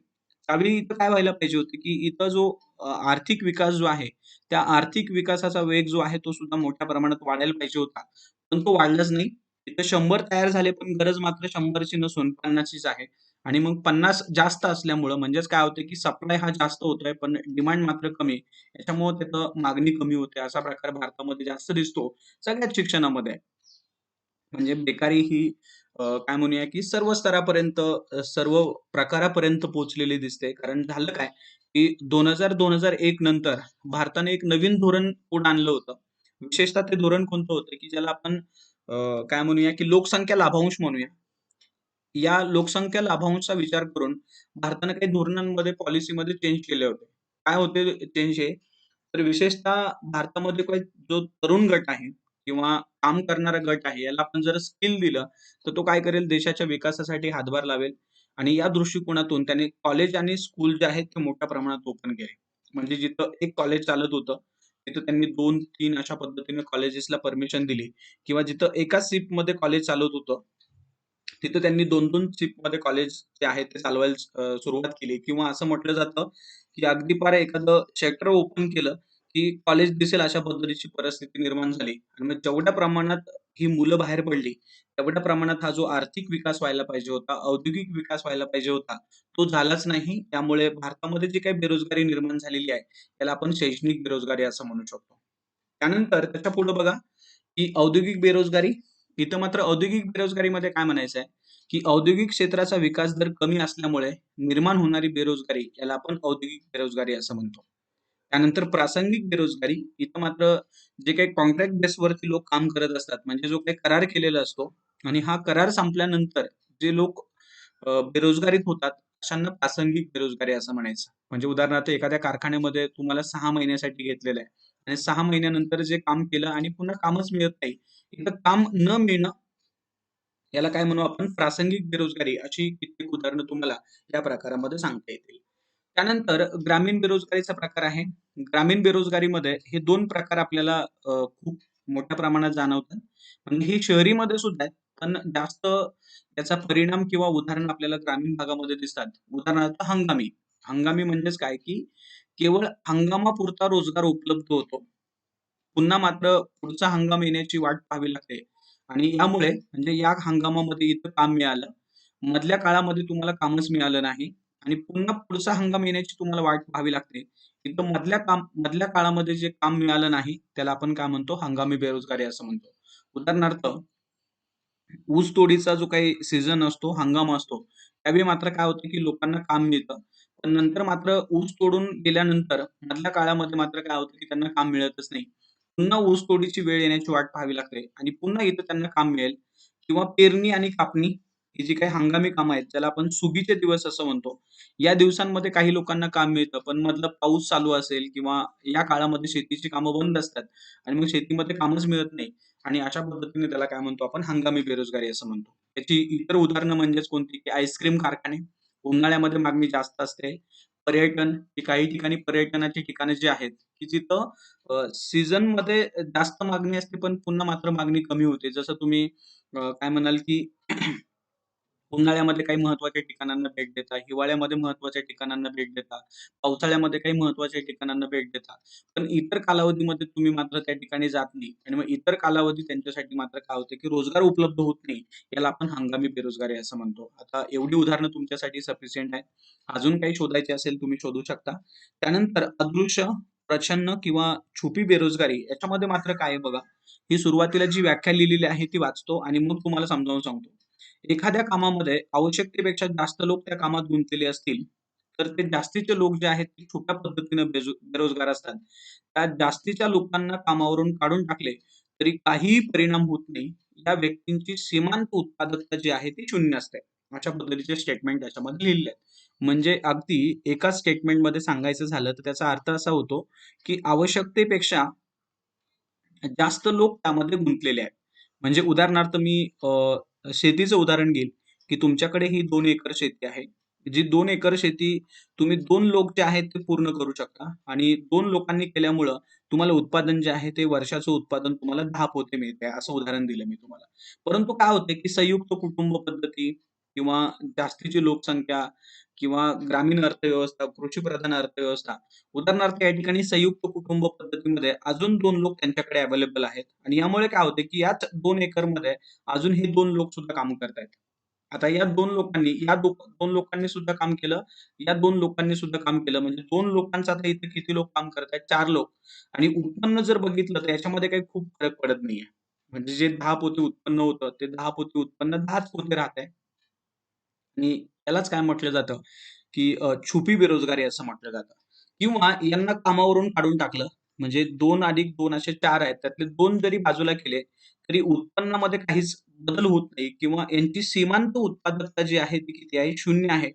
त्यावेळी इथं काय व्हायला पाहिजे होतं, की इथं जो आर्थिक विकास जो आहे, त्या आर्थिक विकासाचा वेग जो आहे तो सुद्धा मोठ्या प्रमाणात वाढायला पाहिजे होता. पण तो वाढलाच नाही. इथं 100 तयार झाले पण गरज मात्र 100 ची नसून 50 चीच आहे. आणि मग 50 जास्त असल्यामुळं म्हणजेच काय होतं, की सप्लाय हा जास्त होतोय, पण डिमांड मात्र कमी आहे. त्याच्यामुळं तिथं मागणी कमी होते. असा प्रकार भारतामध्ये जास्त दिसतो. सगळ्याच शिक्षणामध्ये आहे. म्हणजे बेकारी ही काय म्हणूया, की सर्व स्तरापर्यंत सर्व प्रकारापर्यंत पोहोचलेली दिसते. कारण झालं काय, की 2000-2001 नंतर भारताने एक नवीन धोरण पुढे आणलं होतं. विशेषतः ते धोरण कोणतं होतं, की ज्याला आपण अ, काय म्हणूया, की लोकसंख्या लाभांश म्हणूया. या लोकसंख्या लाभांशचा विचार करून भारताने काही धोरणांमध्ये, पॉलिसीमध्ये चेंज केले होते. काय होते चेंज हे? तर विशेषतः भारतामध्ये काही जो तरुण गट आहे किंवा काम करणारा गट आहे, याला आपण जर स्किल दिलं, तर तो काय करेल देशाच्या विकासासाठी हातभार लावेल आणि या दृष्टिकोनातून त्याने कॉलेज आणि स्कूल जे आहेत ते मोठ्या प्रमाणात ओपन केले. म्हणजे जिथं एक कॉलेज चालत होतं, तिथं त्यांनी 2-3 अशा पद्धतीने कॉलेजेसला परमिशन दिली किंवा जिथं एकाच शिफ्टमध्ये कॉलेज चालत होतं, तिथं त्यांनी 2-2 शिफ्टमध्ये कॉलेज जे आहे ते चालवायला सुरुवात केली किंवा असं म्हटलं जातं, की अगदी पार एखादं सेक्टर ओपन केलं, की कॉलेज दिसेल अशा पद्धतीची परिस्थिती निर्माण झाली. आणि मग जेवढ्या प्रमाणात ही मुलं बाहेर पडली, तेवढ्या प्रमाणात हा जो आर्थिक विकास व्हायला पाहिजे होता, औद्योगिक विकास व्हायला पाहिजे होता, तो झालाच नाही. त्यामुळे भारतामध्ये जी काही बेरोजगारी निर्माण झालेली आहे, त्याला आपण शैक्षणिक बेरोजगारी असं म्हणू शकतो. त्यानंतर त्याच्यापुढे बघा, की औद्योगिक बेरोजगारी. इथं मात्र औद्योगिक बेरोजगारीमध्ये काय म्हणायचं आहे, की औद्योगिक क्षेत्राचा विकास दर कमी असल्यामुळे निर्माण होणारी बेरोजगारी याला आपण औद्योगिक बेरोजगारी असं म्हणतो. त्यानंतर प्रासंगिक बेरोजगारी. इथं मात्र जे काही कॉन्ट्रॅक्ट बेसवरती लोक काम करत असतात, म्हणजे जो काही करार केलेला असतो आणि हा करार संपल्यानंतर जे लोक बेरोजगारीत होतात, अशांना प्रासंगिक बेरोजगारी असं म्हणायचं. म्हणजे उदाहरणार्थ एखाद्या कारखान्यामध्ये तुम्हाला 6 महिन्यासाठी घेतलेलं आहे आणि 6 महिन्यानंतर जे काम केलं आणि पुन्हा कामच मिळत नाही. इथं काम न मिळणं याला काय म्हणू आपण प्रासंगिक बेरोजगारी अशी कित्येक उदाहरणं तुम्हाला या प्रकारामध्ये सांगता येतील. त्यानंतर ग्रामीण बेरोजगारीचा प्रकार आहे. ग्रामीण बेरोजगारीमध्ये हे 2 प्रकार आपल्याला खूप मोठ्या प्रमाणात जाणवतात. म्हणजे हे शहरीमध्ये सुद्धा आहेत, पण जास्त त्याचा परिणाम किंवा उदाहरण आपल्याला ग्रामीण भागामध्ये दिसतात. उदाहरणार्थ हंगामी. हंगामी म्हणजेच काय, की केवळ हंगामापुरता रोजगार उपलब्ध होतो. पुन्हा मात्र पुढचा हंगाम येण्याची वाट पाहावी लागते आणि यामुळे म्हणजे या हंगामामध्ये इथं काम मिळालं. मधल्या काळामध्ये तुम्हाला कामच मिळालं नाही आणि पुन्हा पुढचा हंगाम येण्याची तुम्हाला वाट पाहावी लागते. इथं मधल्या काळामध्ये जे काम मिळालं नाही, त्याला आपण काय म्हणतो हंगामी बेरोजगारी असं म्हणतो. उदाहरणार्थ ऊस तोडीचा जो काही सीझन असतो, हंगाम असतो, त्यावेळी मात्र काय होतं, की लोकांना काम मिळतं. पण नंतर मात्र ऊस तोडून गेल्यानंतर मधल्या काळामध्ये मात्र काय होतं, की त्यांना काम मिळतच नाही. पुन्हा ऊस तोडीची वेळ येण्याची वाट पाहावी लागते आणि पुन्हा इथं त्यांना काम मिळेल किंवा पेरणी आणि कापणी ही जी काही हंगामी कामं आहेत, ज्याला आपण सुगीचे दिवस असं म्हणतो. या दिवसांमध्ये काही लोकांना काम मिळतं, पण मधलं पाऊस चालू असेल किंवा या काळामध्ये शेतीची कामं बंद असतात आणि मग शेतीमध्ये कामच मिळत नाही. आणि अशा पद्धतीने त्याला काय म्हणतो आपण हंगामी बेरोजगारी असं म्हणतो. त्याची इतर उदाहरणं म्हणजेच कोणती, की आईस्क्रीम कारखाने. उन्हाळ्यामध्ये मागणी जास्त असते. पर्यटन, की काही ठिकाणी पर्यटनाची ठिकाणं जी आहेत, की जिथं सीझनमध्ये जास्त मागणी असते, पण पुन्हा मात्र मागणी कमी होते. जसं तुम्ही काय म्हणाल, की उन्हाळ्यामध्ये काही महत्त्वाच्या ठिकाणांना भेट देता, हिवाळ्यामध्ये महत्त्वाच्या ठिकाणांना भेट देता, पावसाळ्यामध्ये काही महत्त्वाच्या ठिकाणांना भेट देता. पण इतर कालावधीमध्ये तुम्ही मात्र त्या ठिकाणी जात नाही आणि मग इतर कालावधी त्यांच्यासाठी मात्र काय होतं, की रोजगार उपलब्ध होत नाही. याला आपण हंगामी बेरोजगारी असं म्हणतो. आता एवढी उदाहरणं तुमच्यासाठी सफिशियंट आहे. अजून काही शोधायचे असेल तुम्ही शोधू शकता. त्यानंतर अदृश्य, प्रछन्न किंवा छुपी बेरोजगारी याच्यामध्ये मात्र काय आहे बघा, ही सुरुवातीला जी व्याख्या लिहिलेली आहे ती वाचतो आणि मग तुम्हाला समजावून सांगतो. एखाद्या कामामध्ये आवश्यकतेपेक्षा जास्त लोक त्या कामात गुंतलेले असतील, तर ते जास्तीचे लोक जे आहेत ते छुप्या पद्धतीने बेरोजगार असतात. त्या जास्तीच्या लोकांना कामावरून काढून टाकले, तरी काहीही परिणाम होत नाही. या व्यक्तींची सीमांत उत्पादकता जी आहे ती शून्य असते. अशा पद्धतीचे स्टेटमेंट त्याच्यामध्ये लिहिलेले आहेत. म्हणजे अगदी एका स्टेटमेंटमध्ये सांगायचं झालं, तर त्याचा अर्थ असा होतो, की आवश्यकतेपेक्षा जास्त लोक त्यामध्ये गुंतलेले आहेत. म्हणजे उदाहरणार्थ मी शेतीचं उदाहरण घेईल, की तुमच्याकडे ही 2 एकर शेती आहे. जी 2 एकर शेती तुम्ही 2 लोक जे आहेत ते पूर्ण करू शकता आणि 2 लोकांनी केल्यामुळं तुम्हाला उत्पादन जे आहे ते वर्षाचं उत्पादन तुम्हाला 10 पोते मिळते, असं उदाहरण दिलं मी तुम्हाला. परंतु काय होतंय, की संयुक्त कुटुंब पद्धती किंवा जास्तीची लोकसंख्या किंवा ग्रामीण अर्थव्यवस्था, कृषीप्रधान अर्थव्यवस्था उदाहरणार्थ या ठिकाणी संयुक्त कुटुंब पद्धतीमध्ये अजून 2 लोक त्यांच्याकडे अवेलेबल आहेत आणि यामुळे काय होते, की याच 2 एकरमध्ये अजून हे 2 लोक सुद्धा काम करतायत. आता या 2 लोकांनी सुद्धा काम केलं, या 2 लोकांनी सुद्धा काम केलं. म्हणजे 2 लोकांचं आता इथे किती लोक काम करतायत? 4 लोक आणि उत्पन्न जर बघितलं तर याच्यामध्ये काही खूप फरक पडत नाहीये. म्हणजे जे 10 पोते उत्पन्न होतं, ते 10 पोते उत्पन्न 10च पोते राहतंय आणि त्यालाच काय म्हटलं जातं, की छुपी बेरोजगारी असं म्हटलं जातं किंवा यांना कामावरून काढून टाकलं. म्हणजे 2 अधिक 2 असे 4 आहेत. त्यातले 2 जरी बाजूला केले, तरी उत्पन्नामध्ये काहीच बदल होत नाही किंवा यांची सीमांत उत्पादकता जी आहे ती किती आहे? 0 आहे.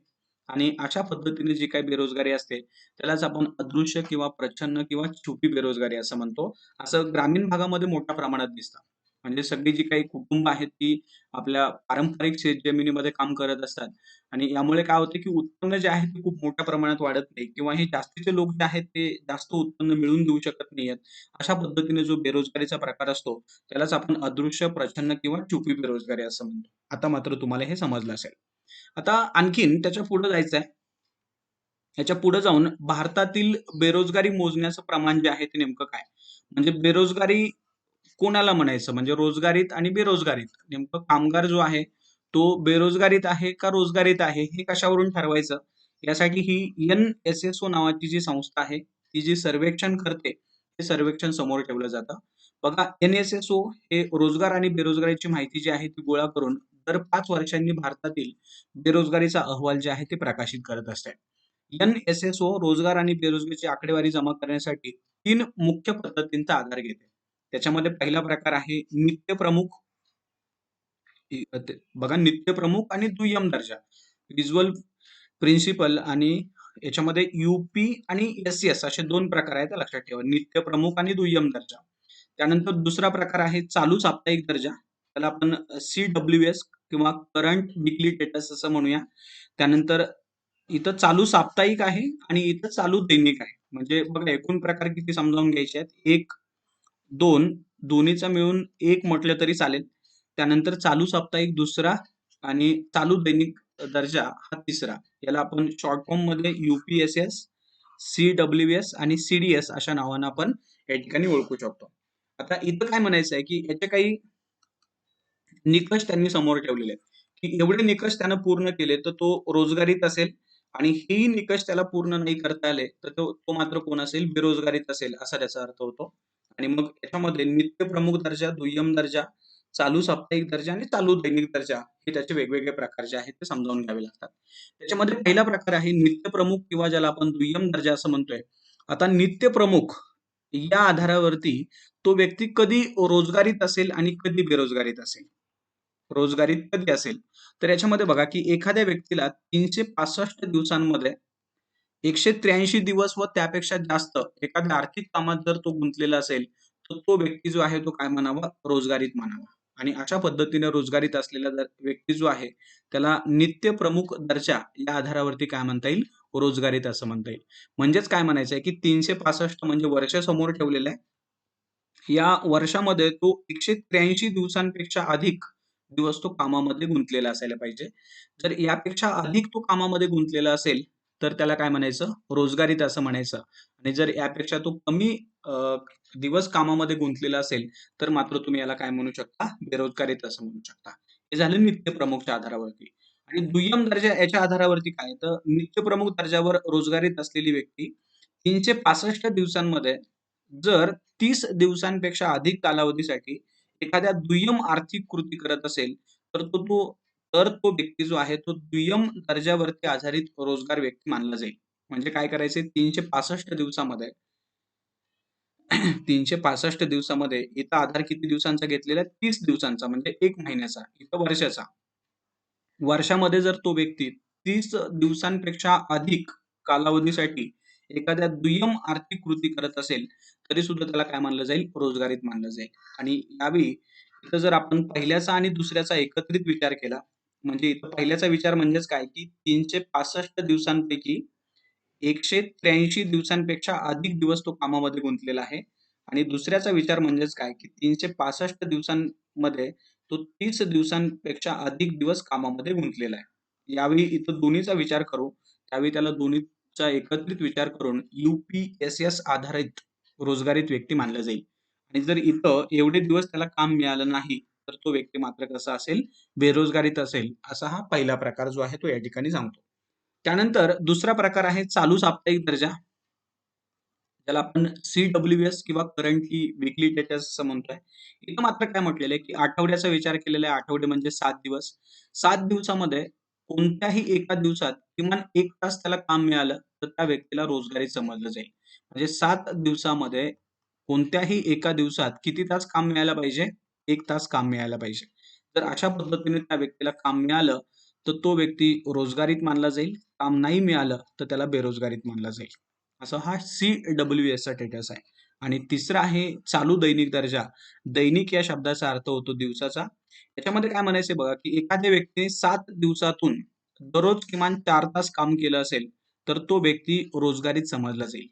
आणि अशा पद्धतीने जी काही बेरोजगारी असते, त्यालाच आपण अदृश्य किंवा प्रच्छन्न किंवा छुपी बेरोजगारी असं म्हणतो. असं ग्रामीण भागामध्ये मोठ्या प्रमाणात दिसतं. म्हणजे सगळी जी काही कुटुंब आहेत, ती आपल्या पारंपरिक शेतजमिनीमध्ये काम करत असतात आणि यामुळे काय होतं, की उत्पन्न जे आहे ते खूप मोठ्या प्रमाणात वाढत नाही किंवा हे जास्तीचे लोक जे आहेत, ते जास्त उत्पन्न मिळवून देऊ शकत नाहीयेत. अशा पद्धतीने जो बेरोजगारीचा प्रकार असतो, त्यालाच आपण अदृश्य, प्रच्छन्न किंवा छुपी बेरोजगारी असं म्हणतो. आता मात्र तुम्हाला हे समजलं असेल. आता आणखीन त्याच्या पुढे जायचंय. ह्याच्या पुढे जाऊन भारतातील बेरोजगारी मोजण्याचं प्रमाण जे आहे ते नेमकं काय? म्हणजे बेरोजगारी कोणाला म्हणायचं? म्हणजे रोजगारीत आणि बेरोजगारीत. नेमकं कामगार जो आहे, तो बेरोजगारीत आहे का रोजगारीत आहे, हे कशावरून ठरवायचं? यासाठी ही NSSO नावाची जी संस्था आहे, ती जी सर्वेक्षण करते, ते सर्वेक्षण समोर ठेवलं जातं. बघा NSSO हे रोजगार आणि बेरोजगारीची माहिती जी आहे ती गोळा करून दर 5 वर्षांनी भारतातील बेरोजगारीचा अहवाल जे आहे ते प्रकाशित करत असते. NSSO रोजगार आणि बेरोजगारीची आकडेवारी जमा करण्यासाठी 3 मुख्य पद्धतींचा आधार घेते. त्याच्यामध्ये पहिला प्रकार आहे नित्यप्रमुख. बघा नित्यप्रमुख आणि दुय्यम दर्जा. व्हिज्युअल प्रिन्सिपल आणि याच्यामध्ये UP आणि SES असे 2 प्रकार आहेत, लक्षात ठेवा. नित्यप्रमुख आणि दुय्यम दर्जा. त्यानंतर दुसरा प्रकार आहे चालू साप्ताहिक दर्जा. त्याला आपण CWS किंवा करंट वीकली स्टेटस असं म्हणूया. त्यानंतर इथं चालू साप्ताहिक आहे आणि इथं चालू दैनिक आहे. म्हणजे बघा एकूण प्रकार किती समजावून घ्यायचे आहेत. 1, 2 दोन्हीचा मिळून 1 म्हटलं तरी चालेल. त्यानंतर चालू साप्ताहिक दुसरा आणि चालू दैनिक दर्जा हा तिसरा. याला आपण शॉर्ट फॉर्ममध्ये UPSS, CWS आणि CDS अशा नावानं आपण या ठिकाणी ओळखू शकतो. आता इथं काय म्हणायचं आहे, की याचे काही निकष त्यांनी समोर ठेवलेले आहेत, की एवढे निकष त्यानं पूर्ण केले, तर तो रोजगारीत असेल आणि हेही निकष त्याला पूर्ण नाही करता आले, तर तो तो मात्र कोण असेल? बेरोजगारीत असेल, असा त्याचा अर्थ होतो. आणि मग याच्यामध्ये नित्यप्रमुख दर्जा, दुय्यम दर्जा, चालू साप्ताहिक दर्जा आणि चालू दैनिक दर्जा हे त्याचे वेगवेगळे प्रकार जे आहेत ते समजावून घ्यावे लागतात. त्याच्यामध्ये पहिला प्रकार आहे नित्यप्रमुख किंवा ज्याला आपण दुय्यम दर्जा असं म्हणतोय. आता नित्यप्रमुख या आधारावरती तो व्यक्ती कधी रोजगारीत असेल आणि कधी बेरोजगारीत असेल. रोजगारीत कधी असेल, तर याच्यामध्ये बघा, की एखाद्या व्यक्तीला 365 दिवसांमध्ये 183 दिवस व त्यापेक्षा जास्त एखाद्या आर्थिक कामात जर तो गुंतलेला असेल, तर तो व्यक्ती जो आहे तो काय म्हणावा? रोजगारीत म्हणावा. आणि अशा पद्धतीने रोजगारीत असलेला जर व्यक्ती जो आहे, त्याला नित्यप्रमुख दर्जा या आधारावरती काय म्हणता येईल? रोजगारीत असं म्हणता येईल. म्हणजेच काय म्हणायचं आहे, की 365 म्हणजे वर्ष समोर ठेवलेलं आहे. या वर्षामध्ये तो 183 दिवसांपेक्षा अधिक दिवस तो कामामध्ये गुंतलेला असायला पाहिजे. जर यापेक्षा अधिक तो कामामध्ये गुंतलेला असेल, तर त्याला काय म्हणायचं? रोजगारीत असं म्हणायचं. आणि जर यापेक्षा तो कमी दिवस कामामध्ये गुंतलेला असेल, तर मात्र तुम्ही याला काय म्हणू शकता? बेरोजगारीत असं म्हणू शकता. हे झालं नित्यप्रमुखच्या आधारावरती. आणि दुय्यम दर्जा याच्या आधारावरती काय? तर नित्यप्रमुख दर्जावर रोजगारीत असलेली व्यक्ती 365 दिवसांमध्ये जर 30 दिवसांपेक्षा अधिक कालावधीसाठी एखाद्या दुय्यम आर्थिक कृती करत असेल, तर तो व्यक्ती जो आहे, तो दुय्यम दर्जावरती आधारित रोजगार व्यक्ती मानला जाईल. म्हणजे काय करायचंय 365 दिवसामध्ये 365 दिवसामध्ये इथं आधार किती दिवसांचा घेतलेला आहे? 30 दिवसांचा म्हणजे 1 महिन्याचा, इथं वर्षाचा. वर्षामध्ये जर तो व्यक्ती 30 दिवसांपेक्षा अधिक कालावधीसाठी एखाद्या दुय्यम आर्थिक कृती करत असेल, तरी सुद्धा त्याला काय मानलं जाईल? रोजगारीत मानलं जाईल. आणि यावेळी इथं जर आपण पहिल्याचा आणि दुसऱ्याचा एकत्रित विचार केला, म्हणजे इथं पहिल्याचा विचार म्हणजेच काय, की 365 दिवसांपैकी 183 दिवसांपेक्षा अधिक दिवस तो कामामध्ये गुंतलेला आहे. आणि दुसऱ्याचा विचार म्हणजेच काय, की 365 दिवसांमध्ये तो 30 दिवसांपेक्षा अधिक दिवस कामामध्ये गुंतलेला आहे. यावेळी इथं दोन्हीचा विचार करू, त्यावेळी त्याला दोन्हीचा एकत्रित विचार करून UPSS आधारित रोजगारीत व्यक्ती मानलं जाईल. आणि जर इथं एवढे दिवस त्याला काम मिळालं नाही, तर तर तो व्यक्ती मात्र कसा असेल, बेरोजगारीत असेल. असा हा पहिला प्रकार जो आहे तो या ठिकाणी सांगतो. त्यानंतर दुसरा प्रकार आहे चालू साप्ताहिक दर्जा. ज्याला आपण CWS किंवा करंटली वीकली स्टेटस असं म्हणतोय. इथं मात्र काय म्हटलेलं आहे, की आठवड्याचा विचार केलेला आहे. आठवडे म्हणजे 7 दिवस. 7 दिवसामध्ये कोणत्याही एका दिवसात किमान 1 तास त्याला काम मिळालं, तर त्या व्यक्तीला रोजगारी समजलं जाईल. म्हणजे 7 दिवसामध्ये कोणत्याही एका दिवसात किती तास काम मिळायला पाहिजे? 1 तास काम मिळायला पाहिजे. जर अशा पद्धतीने त्या व्यक्तीला काम मिळालं, तर तो व्यक्ती रोजगारीत मानला जाईल. काम नाही मिळालं, तर त्याला बेरोजगारीत मानला जाईल. असा हा CWS चा स्टेटस आहे. आणि तिसरा आहे चालू दैनिक दर्जा. दैनिक या शब्दाचा अर्थ होतो दिवसाचा. याच्यामध्ये काय म्हणायचंय बघा, की एखाद्या व्यक्तीने 7 दिवसातून दररोज किमान 4 तास काम केलं असेल, तर तो व्यक्ती रोजगारीत समजला जाईल.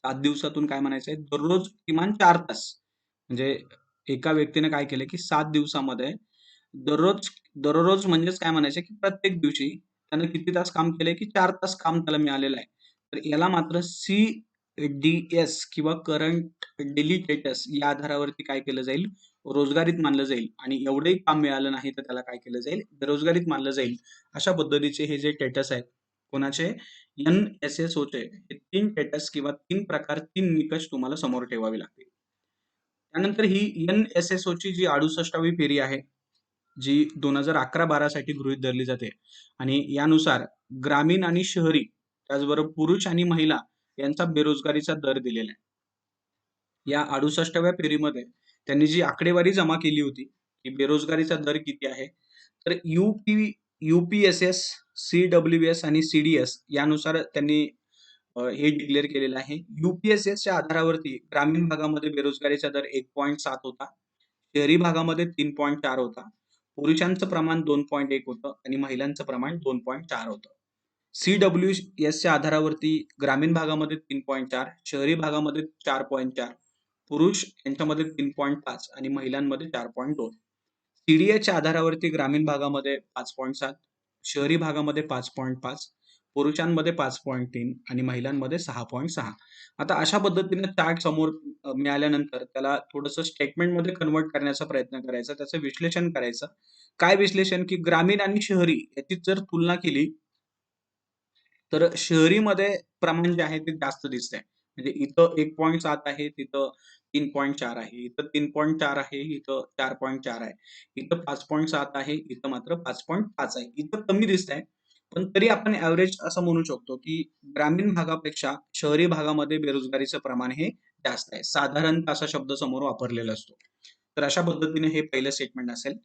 7 दिवसातून काय म्हणायचंय, दररोज किमान 4 तास. म्हणजे एका व्यक्तीने काय केलं, की 7 दिवसामध्ये दररोज दररोज म्हणजेच काय म्हणायचं, की प्रत्येक दिवशी त्यानं किती तास काम केलंय, की 4 तास काम त्याला मिळालेलं आहे. तर याला मात्र CDS किंवा करंट डेली स्टेटस या आधारावरती काय केलं जाईल, रोजगारीत मानलं जाईल आणि एवढंही काम मिळालं नाही, तर त्याला काय केलं जाईल, बेरोजगारीत मानलं जाईल. अशा पद्धतीचे हे जे स्टेटस आहेत, कोणाचे NSSOचे हे 3 स्टेटस किंवा 3 प्रकार, 3 निकष तुम्हाला समोर ठेवावे लागतील. त्यानंतर ही NSSOची जी 68वी फेरी आहे, जी 2011-12 साठी गृहीत धरली जाते आणि यानुसार ग्रामीण आणि शहरी त्याचबरोबर पुरुष आणि महिला यांचा बेरोजगारीचा दर दिलेला आहे. या 68व्या फेरीमध्ये त्यांनी जी आकडेवारी जमा केली होती, की बेरोजगारीचा दर किती आहे, तर UPSS, CWS आणि CDS यानुसार त्यांनी हे डिक्लेअर केलेलं आहे. UPSSच्या आधारावरती ग्रामीण भागामध्ये बेरोजगारीचा दर 1.7 होता. शहरी भागामध्ये 3.4 होता. पुरुषांचं प्रमाण 2.1 होतं आणि महिलांचं प्रमाण 2.4 होतं. CWSच्या आधारावरती ग्रामीण भागामध्ये 3.4, शहरी भागामध्ये 4.4, पुरुष यांच्यामध्ये 3.5 आणि महिलांमध्ये 4.2. CDSच्या आधारावरती ग्रामीण भागामध्ये 5.7, शहरी भागामध्ये 5.5, पुरुषांमध्ये 5.3 आणि महिलांमध्ये 6.6. आता अशा पद्धतीने चार्ट समोर मिळाल्यानंतर त्याला थोडंसं स्टेटमेंटमध्ये कन्व्हर्ट करण्याचा प्रयत्न करायचा, त्याचं विश्लेषण करायचं. काय विश्लेषण, की ग्रामीण आणि शहरी याची जर तुलना केली, तर शहरीमध्ये प्रमाण जे आहे ते जास्त दिसतंय. म्हणजे इथं 1.7 आहे, तिथं 3.4 आहे. इथं 3.4 आहे, इथं 4.4 आहे. इथं 5.7 आहे, इथं मात्र 5.5 आहे. इथं कमी दिसतंय. पण तरी आपण एव्हरेज असं म्हणू शकतो, की ग्रामीण भागापेक्षा शहरी भागामध्ये बेरोजगारीचं प्रमाण हे जास्त आहे. साधारणतः असा शब्द समोर वापरलेला असतो. तर अशा पद्धतीने हे पहिलं स्टेटमेंट असेल.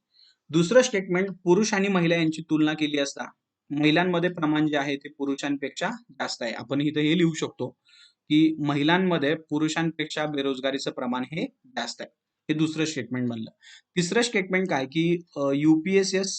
दुसरं स्टेटमेंट पुरुष आणि महिला यांची तुलना केली असता महिलांमध्ये प्रमाण जे आहे ते पुरुषांपेक्षा जास्त आहे. आपण इथं हे लिहू शकतो, की महिलांमध्ये पुरुषांपेक्षा बेरोजगारीचं प्रमाण हे जास्त आहे. हे दुसरं स्टेटमेंट बनलं. तिसरं स्टेटमेंट काय, की UPSS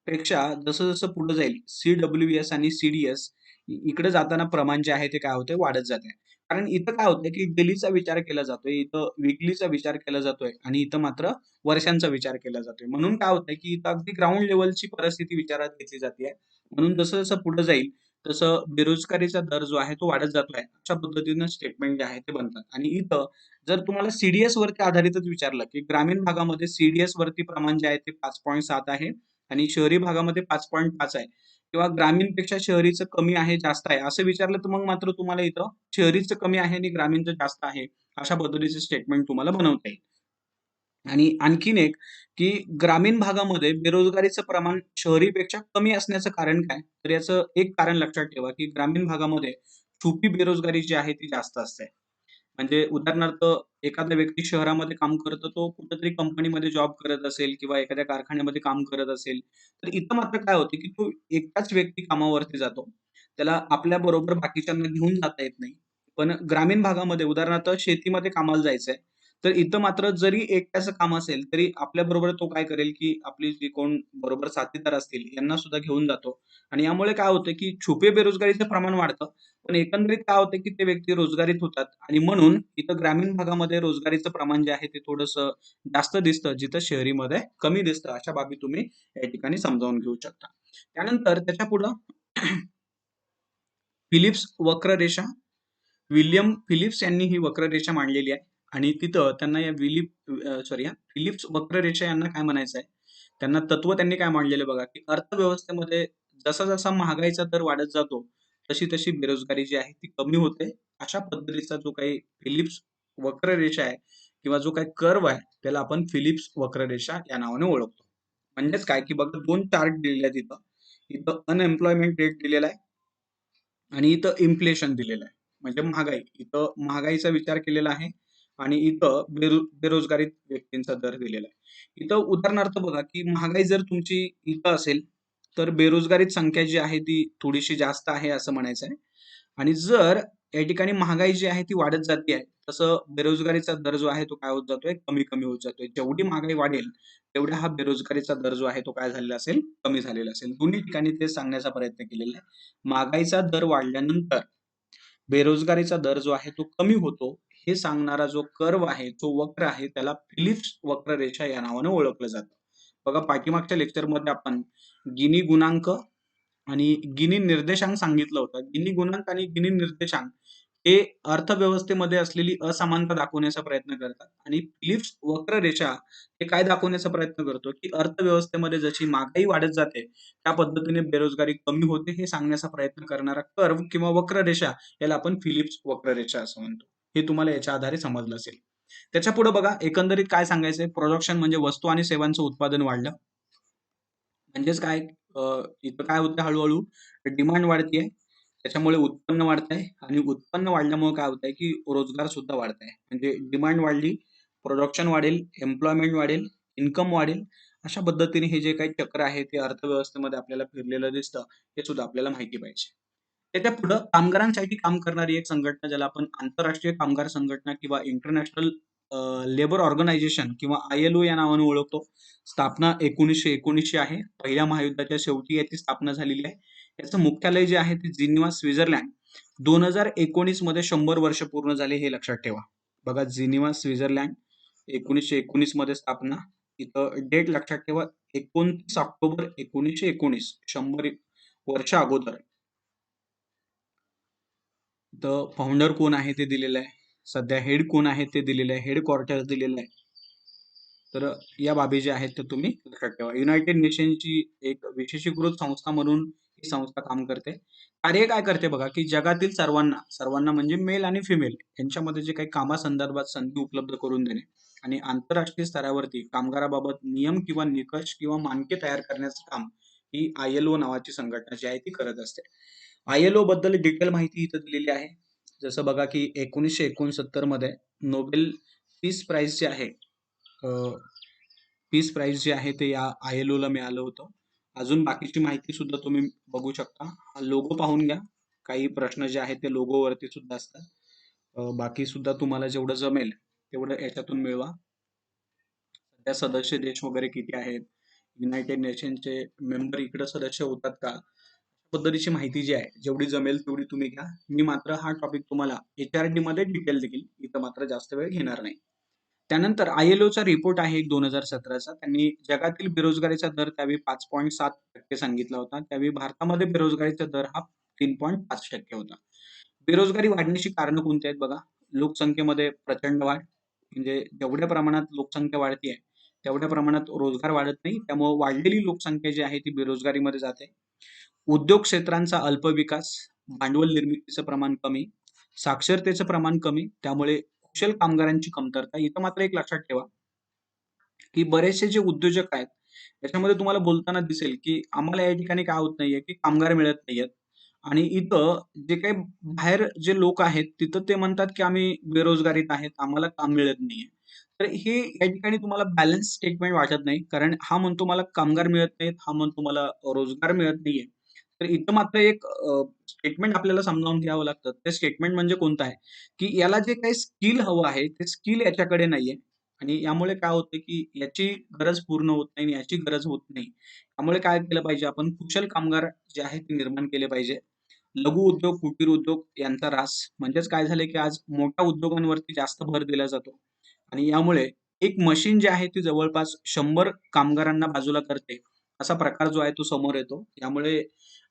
पेक्षा जसं-जसं पुढे जाईल CWS आणि CDS इकडे जाताना प्रमाण जे आहे ते काय होतंय वाढत जातंय. कारण इथं काय होतंय, की डेलीचा विचार केला जातोय, इथं वीकलीचा विचार केला जातोय आणि इथं मात्र वर्षांचा विचार केला जातोय. म्हणून काय होतंय, की इथं अगदी ग्राउंड लेव्हलची परिस्थिती विचारात घेतली जातेय. म्हणून जसं-जसं पुढे जाईल, तसं बेरोजगारीचा दर जो आहे तो वाढत जातोय. अशा पद्धतीनं स्टेटमेंट जे आहे ते बनतात. आणि इथं जर तुम्हाला CDS वरती आधारितच विचारलं, की ग्रामीण भागामध्ये CDS वरती प्रमाण जे आहे ते 5.7 आहे आणि शहरी भागामध्ये 5.5 आहे किंवा ग्रामीणपेक्षा शहरीचं कमी आहे, जास्त आहे असं विचारलं, तर मग मात्र तुम्हाला इथं शहरीचं कमी आहे आणि ग्रामीणचं जास्त आहे, अशा पद्धतीचे स्टेटमेंट तुम्हाला बनवता येईल. आणि आणखीन एक, की ग्रामीण भागामध्ये बेरोजगारीचं प्रमाण शहरीपेक्षा कमी असण्याचं कारण काय? तर याचं एक कारण लक्षात ठेवा, की ग्रामीण भागामध्ये छुपी बेरोजगारी जी आहे ती जास्त असते. म्हणजे उदाहरणार्थ एखादा व्यक्ती शहरामध्ये काम करतो, तो कुठेतरी कंपनीमध्ये जॉब करत असेल किंवा एखाद्या कारखान्यामध्ये काम करत असेल, तर इथं मात्र काय होतं, की तो एकटाच व्यक्ती कामावरती जातो. त्याला आपल्याबरोबर बाकीच्यांना घेऊन जाता येत नाही. पण ग्रामीण भागामध्ये उदाहरणार्थ शेतीमध्ये कामाला जायचंय, तर इथं मात्र जरी एकट्याचं काम असेल, तरी आपल्याबरोबर तो काय करेल, की आपली जी कोण बरोबर साथीदार असतील, यांना सुद्धा घेऊन जातो आणि यामुळे काय होतं, की छुपे बेरोजगारीचं प्रमाण वाढतं. पण एकंदरीत काय होतं, की ते व्यक्ती रोजगारीत होतात आणि म्हणून इथं ग्रामीण भागामध्ये रोजगारीचं प्रमाण जे आहे ते थोडंसं जास्त दिसतं, जिथं शहरीमध्ये कमी दिसतं. अशा बाबी तुम्ही या ठिकाणी समजावून घेऊ शकता. त्यानंतर त्याच्यापुढं फिलिप्स वक्ररेषा, विल्यम फिलिप्स यांनी ही वक्ररेषा मांडलेली आहे आणि तिथं त्यांना या फिलिप्स वक्ररेषा यांना काय म्हणायचं आहे, त्यांना तत्व त्यांनी काय मांडलेलं बघा, की अर्थव्यवस्थेमध्ये जसा जसा महागाईचा दर वाढत जातो, तशी तशी बेरोजगारी जी आहे ती कमी होते. अशा पद्धतीचा जो काही फिलिप्स वक्ररेषा आहे किंवा जो काही कर्व आहे, त्याला आपण फिलिप्स वक्ररेषा या नावाने ओळखतो. म्हणजेच काय, की बघा 2 चार्ट दिलेले आहेत इथं. इथं अनएम्प्लॉयमेंट रेट दिलेला आहे आणि इथं इन्फ्लेशन दिलेलं आहे. म्हणजे महागाई. इथं महागाईचा विचार केलेला आहे आणि इथं बेरोजगारी व्यक्तींचा दर दिलेला आहे. इथं उदाहरणार्थ बघा, की महागाई जर तुमची इथं असेल, तर बेरोजगारीत संख्या जी आहे ती थोडीशी जास्त आहे असं म्हणायचं आहे. आणि जर या ठिकाणी महागाई जी आहे ती वाढत जाते आहे, तसं बेरोजगारीचा दर जो आहे तो काय होत जातोय? कमी-कमी होत जातोय. जेवढी महागाई वाढेल, तेवढा हा बेरोजगारीचा दर जो आहे तो काय झालेला असेल? कमी झालेला असेल. दोन्ही ठिकाणी तेच सांगण्याचा प्रयत्न केलेला आहे. महागाईचा दर वाढल्यानंतर बेरोजगारीचा दर जो आहे तो कमी होतो. हे सांगणारा जो कर्व आहे, जो वक्र आहे, त्याला फिलिप्स वक्ररेषा या नावाने ओळखलं जातं. बघा पाठीमागच्या लेक्चरमध्ये आपण गिनी गुणांक आणि गिनी निर्देशांक सांगितलं होतं. गिनी गुणांक आणि गिनी निर्देशांक हे अर्थव्यवस्थेमध्ये असलेली असमानता दाखवण्याचा प्रयत्न करतात आणि फिलिप्स वक्ररेषा हे काय दाखवण्याचा प्रयत्न करतो, की अर्थव्यवस्थेमध्ये जशी महागाई वाढत जाते, त्या पद्धतीने बेरोजगारी कमी होते हे सांगण्याचा प्रयत्न करणारा कर्व किंवा वक्ररेषा याला आपण फिलिप्स वक्ररेषा असं म्हणतो. हे तुम्हाला याच्या आधारे समजलं असेल. त्याच्यापुढे बघा एकंदरीत काय सांगायचंय प्रोडक्शन म्हणजे वस्तू आणि सेवांचं उत्पादन वाढलं. म्हणजेच काय इथं काय होतं हळू-हळू डिमांड वाढतीये. त्याच्यामुळे उत्पन्न वाढतंय आणि उत्पन्न वाढल्यामुळे काय होतंय, की रोजगार सुद्धा वाढत आहे. म्हणजे डिमांड वाढली, प्रोडक्शन वाढेल, एम्प्लॉयमेंट वाढेल, इन्कम वाढेल. अशा पद्धतीने हे जे काही चक्र आहे ते अर्थव्यवस्थेमध्ये आपल्याला फिरलेलं दिसतं, हे सुद्धा आपल्याला माहिती पाहिजे. त्याच्यापुढं कामगारांसाठी काम करणारी एक संघटना ज्याला आपण आंतरराष्ट्रीय कामगार संघटना किंवा इंटरनॅशनल लेबर ऑर्गनायझेशन किंवा ILO या नावाने ओळखतो. स्थापना 1919ची आहे. पहिल्या महायुद्धाच्या शेवटी याची स्थापना झालेली आहे. याचं मुख्यालय जे आहे ते जिनिव्हा, स्वित्झर्लंड. 2019 मध्ये 100 वर्ष पूर्ण झाले हे लक्षात ठेवा. बघा जिनिव्हा, स्वित्झर्लंड 1919 मध्ये स्थापना. इथं डेट लक्षात ठेवा 29 ऑक्टोबर 1919 100 वर्ष अगोदर. तर फाउंडर कोण आहे ते दिलेलं आहे. सध्या हेड कोण आहे ते दिलेलं आहे. हेडक्वार्टर दिलेलं आहे. तर या बाबी ज्या आहेत त्या तुम्ही लक्षात ठेवा. युनायटेड नेशनची एक विशेषीकृत संस्था म्हणून ही संस्था काम करते. कार्य काय करते बघा, की जगातील सर्वांना, सर्वांना म्हणजे मेल आणि फिमेल यांच्यामध्ये जे काही कामासंदर्भात संधी उपलब्ध करून देणे आणि आंतरराष्ट्रीय स्तरावरती कामगाराबाबत नियम किंवा निकष किंवा मानके तयार करण्याचं काम ही ILO नावाची संघटना जी आहे ती करत असते. ILO बद्दल डिटेल माहिती इथं दिलेली आहे. जसं बघा, की 1969 मध्ये नोबेल पीस प्राइज जे आहे पीस प्राइज जे आहे ते या ILO ला मिळालं होतं. अजून बाकीची माहिती सुद्धा तुम्ही बघू शकता. हा लोगो पाहून घ्या. काही प्रश्न जे आहेत ते लोगोवरती सुद्धा असतात. बाकी सुद्धा तुम्हाला जेवढं जमेल तेवढं याच्यातून मिळवा. सध्या सदस्य देश वगैरे किती आहेत? युनायटेड नेशनचे मेंबर इकडे सदस्य होतात का? पद्धतीची माहिती जी आहे जेवढी जमेल तेवढी तुम्ही घ्या. मी मात्र हा टॉपिक तुम्हाला HRD मध्ये डिटेल देईल. इथं मात्र जास्त वेळ घेणार नाही. त्यानंतर ILOचा रिपोर्ट आहे 2017चा. त्यांनी जगातील बेरोजगारीचा दर त्यावेळी 5.7% सांगितला होता. त्यावेळी भारतामध्ये बेरोजगारीचा दर हा 3.5% होता. बेरोजगारी वाढण्याची कारणं कोणती आहेत बघा. लोकसंख्येमध्ये प्रचंड वाढ, म्हणजे जेवढ्या प्रमाणात लोकसंख्या वाढतीये, तेवढ्या प्रमाणात रोजगार वाढत नाही. त्यामुळे वाढलेली लोकसंख्या जी आहे ती बेरोजगारीमध्ये जाते. उद्योग क्षेत्रांचा अल्प विकास, भांडवल निर्मितीचं प्रमाण कमी, साक्षरतेचं प्रमाण कमी, त्यामुळे कुशल कामगारांची कमतरता. इथं मात्र एक लक्षात ठेवा, की बरेचसे जे उद्योजक आहेत, त्याच्यामध्ये तुम्हाला बोलताना दिसेल, की आम्हाला या ठिकाणी काय होत नाहीये, की कामगार मिळत नाहीयेत आणि इथं जे काही बाहेर जे लोक आहेत, तिथं ते म्हणतात, की आम्ही बेरोजगारीत आहेत, आम्हाला काम मिळत नाहीये. तर हे या ठिकाणी तुम्हाला बॅलन्स स्टेटमेंट वाटत नाही. कारण हा म्हणतो मला कामगार मिळत नाहीत, हा म्हणतो मला रोजगार मिळत नाहीये. तर इथं मात्र एक स्टेटमेंट आपल्याला समजावून घ्यावं लागतं. ते स्टेटमेंट म्हणजे कोणतं आहे, की याला जे काही स्किल हवं आहे, ते स्किल याच्याकडे नाहीये आणि यामुळे काय होतं, की याची गरज पूर्ण होत नाही आणि याची गरज होत नाही. त्यामुळे काय केलं पाहिजे आपण कुशल कामगार जे आहेत ते निर्माण केले पाहिजे. लघु उद्योग, कुटीर उद्योग यांचा ऱ्हास. म्हणजेच काय झालंय, की आज मोठ्या उद्योगांवरती जास्त भर दिला जातो आणि यामुळे एक मशीन जी आहे ती जवळपास 100 कामगारांना बाजूला करते. असा प्रकार जो आहे तो समोर येतो. यामुळे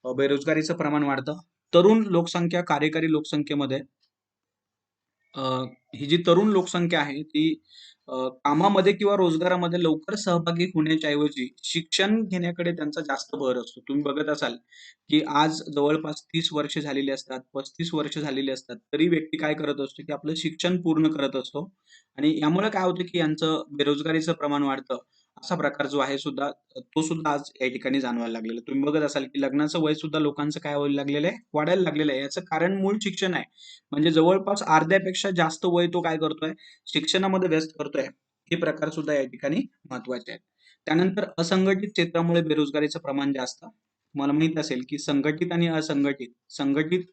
बेरोजगारीचं प्रमाण वाढतं. तरुण लोकसंख्या कार्यकारी लोकसंख्येमध्ये अ, ही जी तरुण लोकसंख्या आहे ती कामामध्ये किंवा रोजगारामध्ये लवकर सहभागी होण्याच्या ऐवजी शिक्षण घेण्याकडे त्यांचा जास्त भर असतो. तुम्ही बघत असाल, की आज जवळपास 30 वर्ष झालेली असतात, 35 वर्ष झालेली असतात. तरी व्यक्ती काय करत असतो, की आपलं शिक्षण पूर्ण करत असतो आणि यामुळे काय होतं, की यांचं बेरोजगारीचं प्रमाण वाढतं. असा प्रकार जो आहे सुद्धा तो सुद्धा आज या ठिकाणी जाणवायला लागलेला आहे. तुम्ही बघत असाल, की लग्नाचं वय सुद्धा लोकांचं काय व्हायला लागलेलं आहे, वाढायला लागलेलं आहे. याचं कारण मूळ शिक्षण आहे. म्हणजे जवळपास अर्ध्यापेक्षा जास्त वय तो काय करतोय, शिक्षणामध्ये व्यस्त करतोय. हे प्रकार सुद्धा या ठिकाणी महत्त्वाचे आहेत. त्यानंतर असंघटित क्षेत्रामुळे बेरोजगारीचं प्रमाण जास्त. तुम्हाला माहीत असेल, की संघटित आणि संघटित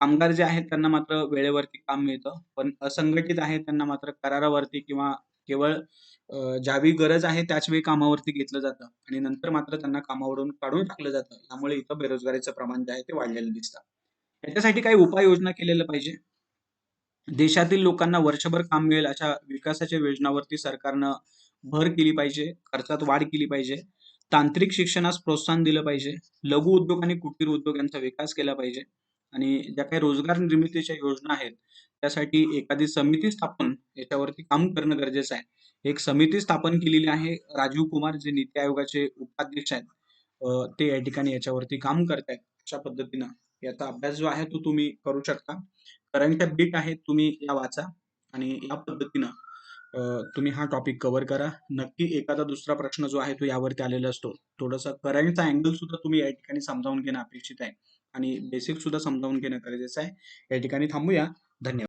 कामगार जे आहेत त्यांना मात्र वेळेवरती काम मिळतं. पण असंघटित आहे त्यांना मात्र करारावरती किंवा केवळ ज्यावेळी गरज आहे त्याच वेळी कामावरती घेतलं जातं आणि नंतर मात्र त्यांना कामावरून काढून टाकलं जातं. त्यामुळे इथं बेरोजगारीचं प्रमाण जे आहे ते वाढलेलं दिसतं. याच्यासाठी काही उपाययोजना केलेल्या पाहिजे. देशातील लोकांना वर्षभर काम मिळेल अशा विकासाच्या योजनांवरती सरकारनं भर केली पाहिजे, खर्चात वाढ केली पाहिजे. तांत्रिक शिक्षणास प्रोत्साहन दिलं पाहिजे. लघु उद्योग आणि कुटीर उद्योग यांचा विकास केला पाहिजे आणि ज्या काही रोजगार निर्मितीच्या योजना आहेत, त्यासाठी एखादी समिती स्थापन याच्यावरती काम करणं गरजेचं आहे. एक समिती स्थापन केलेली आहे. राजीव कुमार जे नीती आयोगाचे उपाध्यक्ष आहेत, ते या ठिकाणी याच्यावरती काम करतायत. अशा पद्धतीनं याचा अभ्यास जो आहे तो तुम्ही करू शकता. करंट बिट आहेत तुम्ही या वाचा आणि या पद्धतीनं तुम्ही हा टॉपिक कव्हर करा. नक्की एखादा दुसरा प्रश्न जो आहे तो यावरती आलेला असतो. थोडंसं करंटचा अँगल सुद्धा तुम्ही या ठिकाणी समजावून घेणं अपेक्षित आहे आणि बेसिक सुद्धा समजावून घेणं गरजेचं आहे. या ठिकाणी थांबूया. धन्यवाद.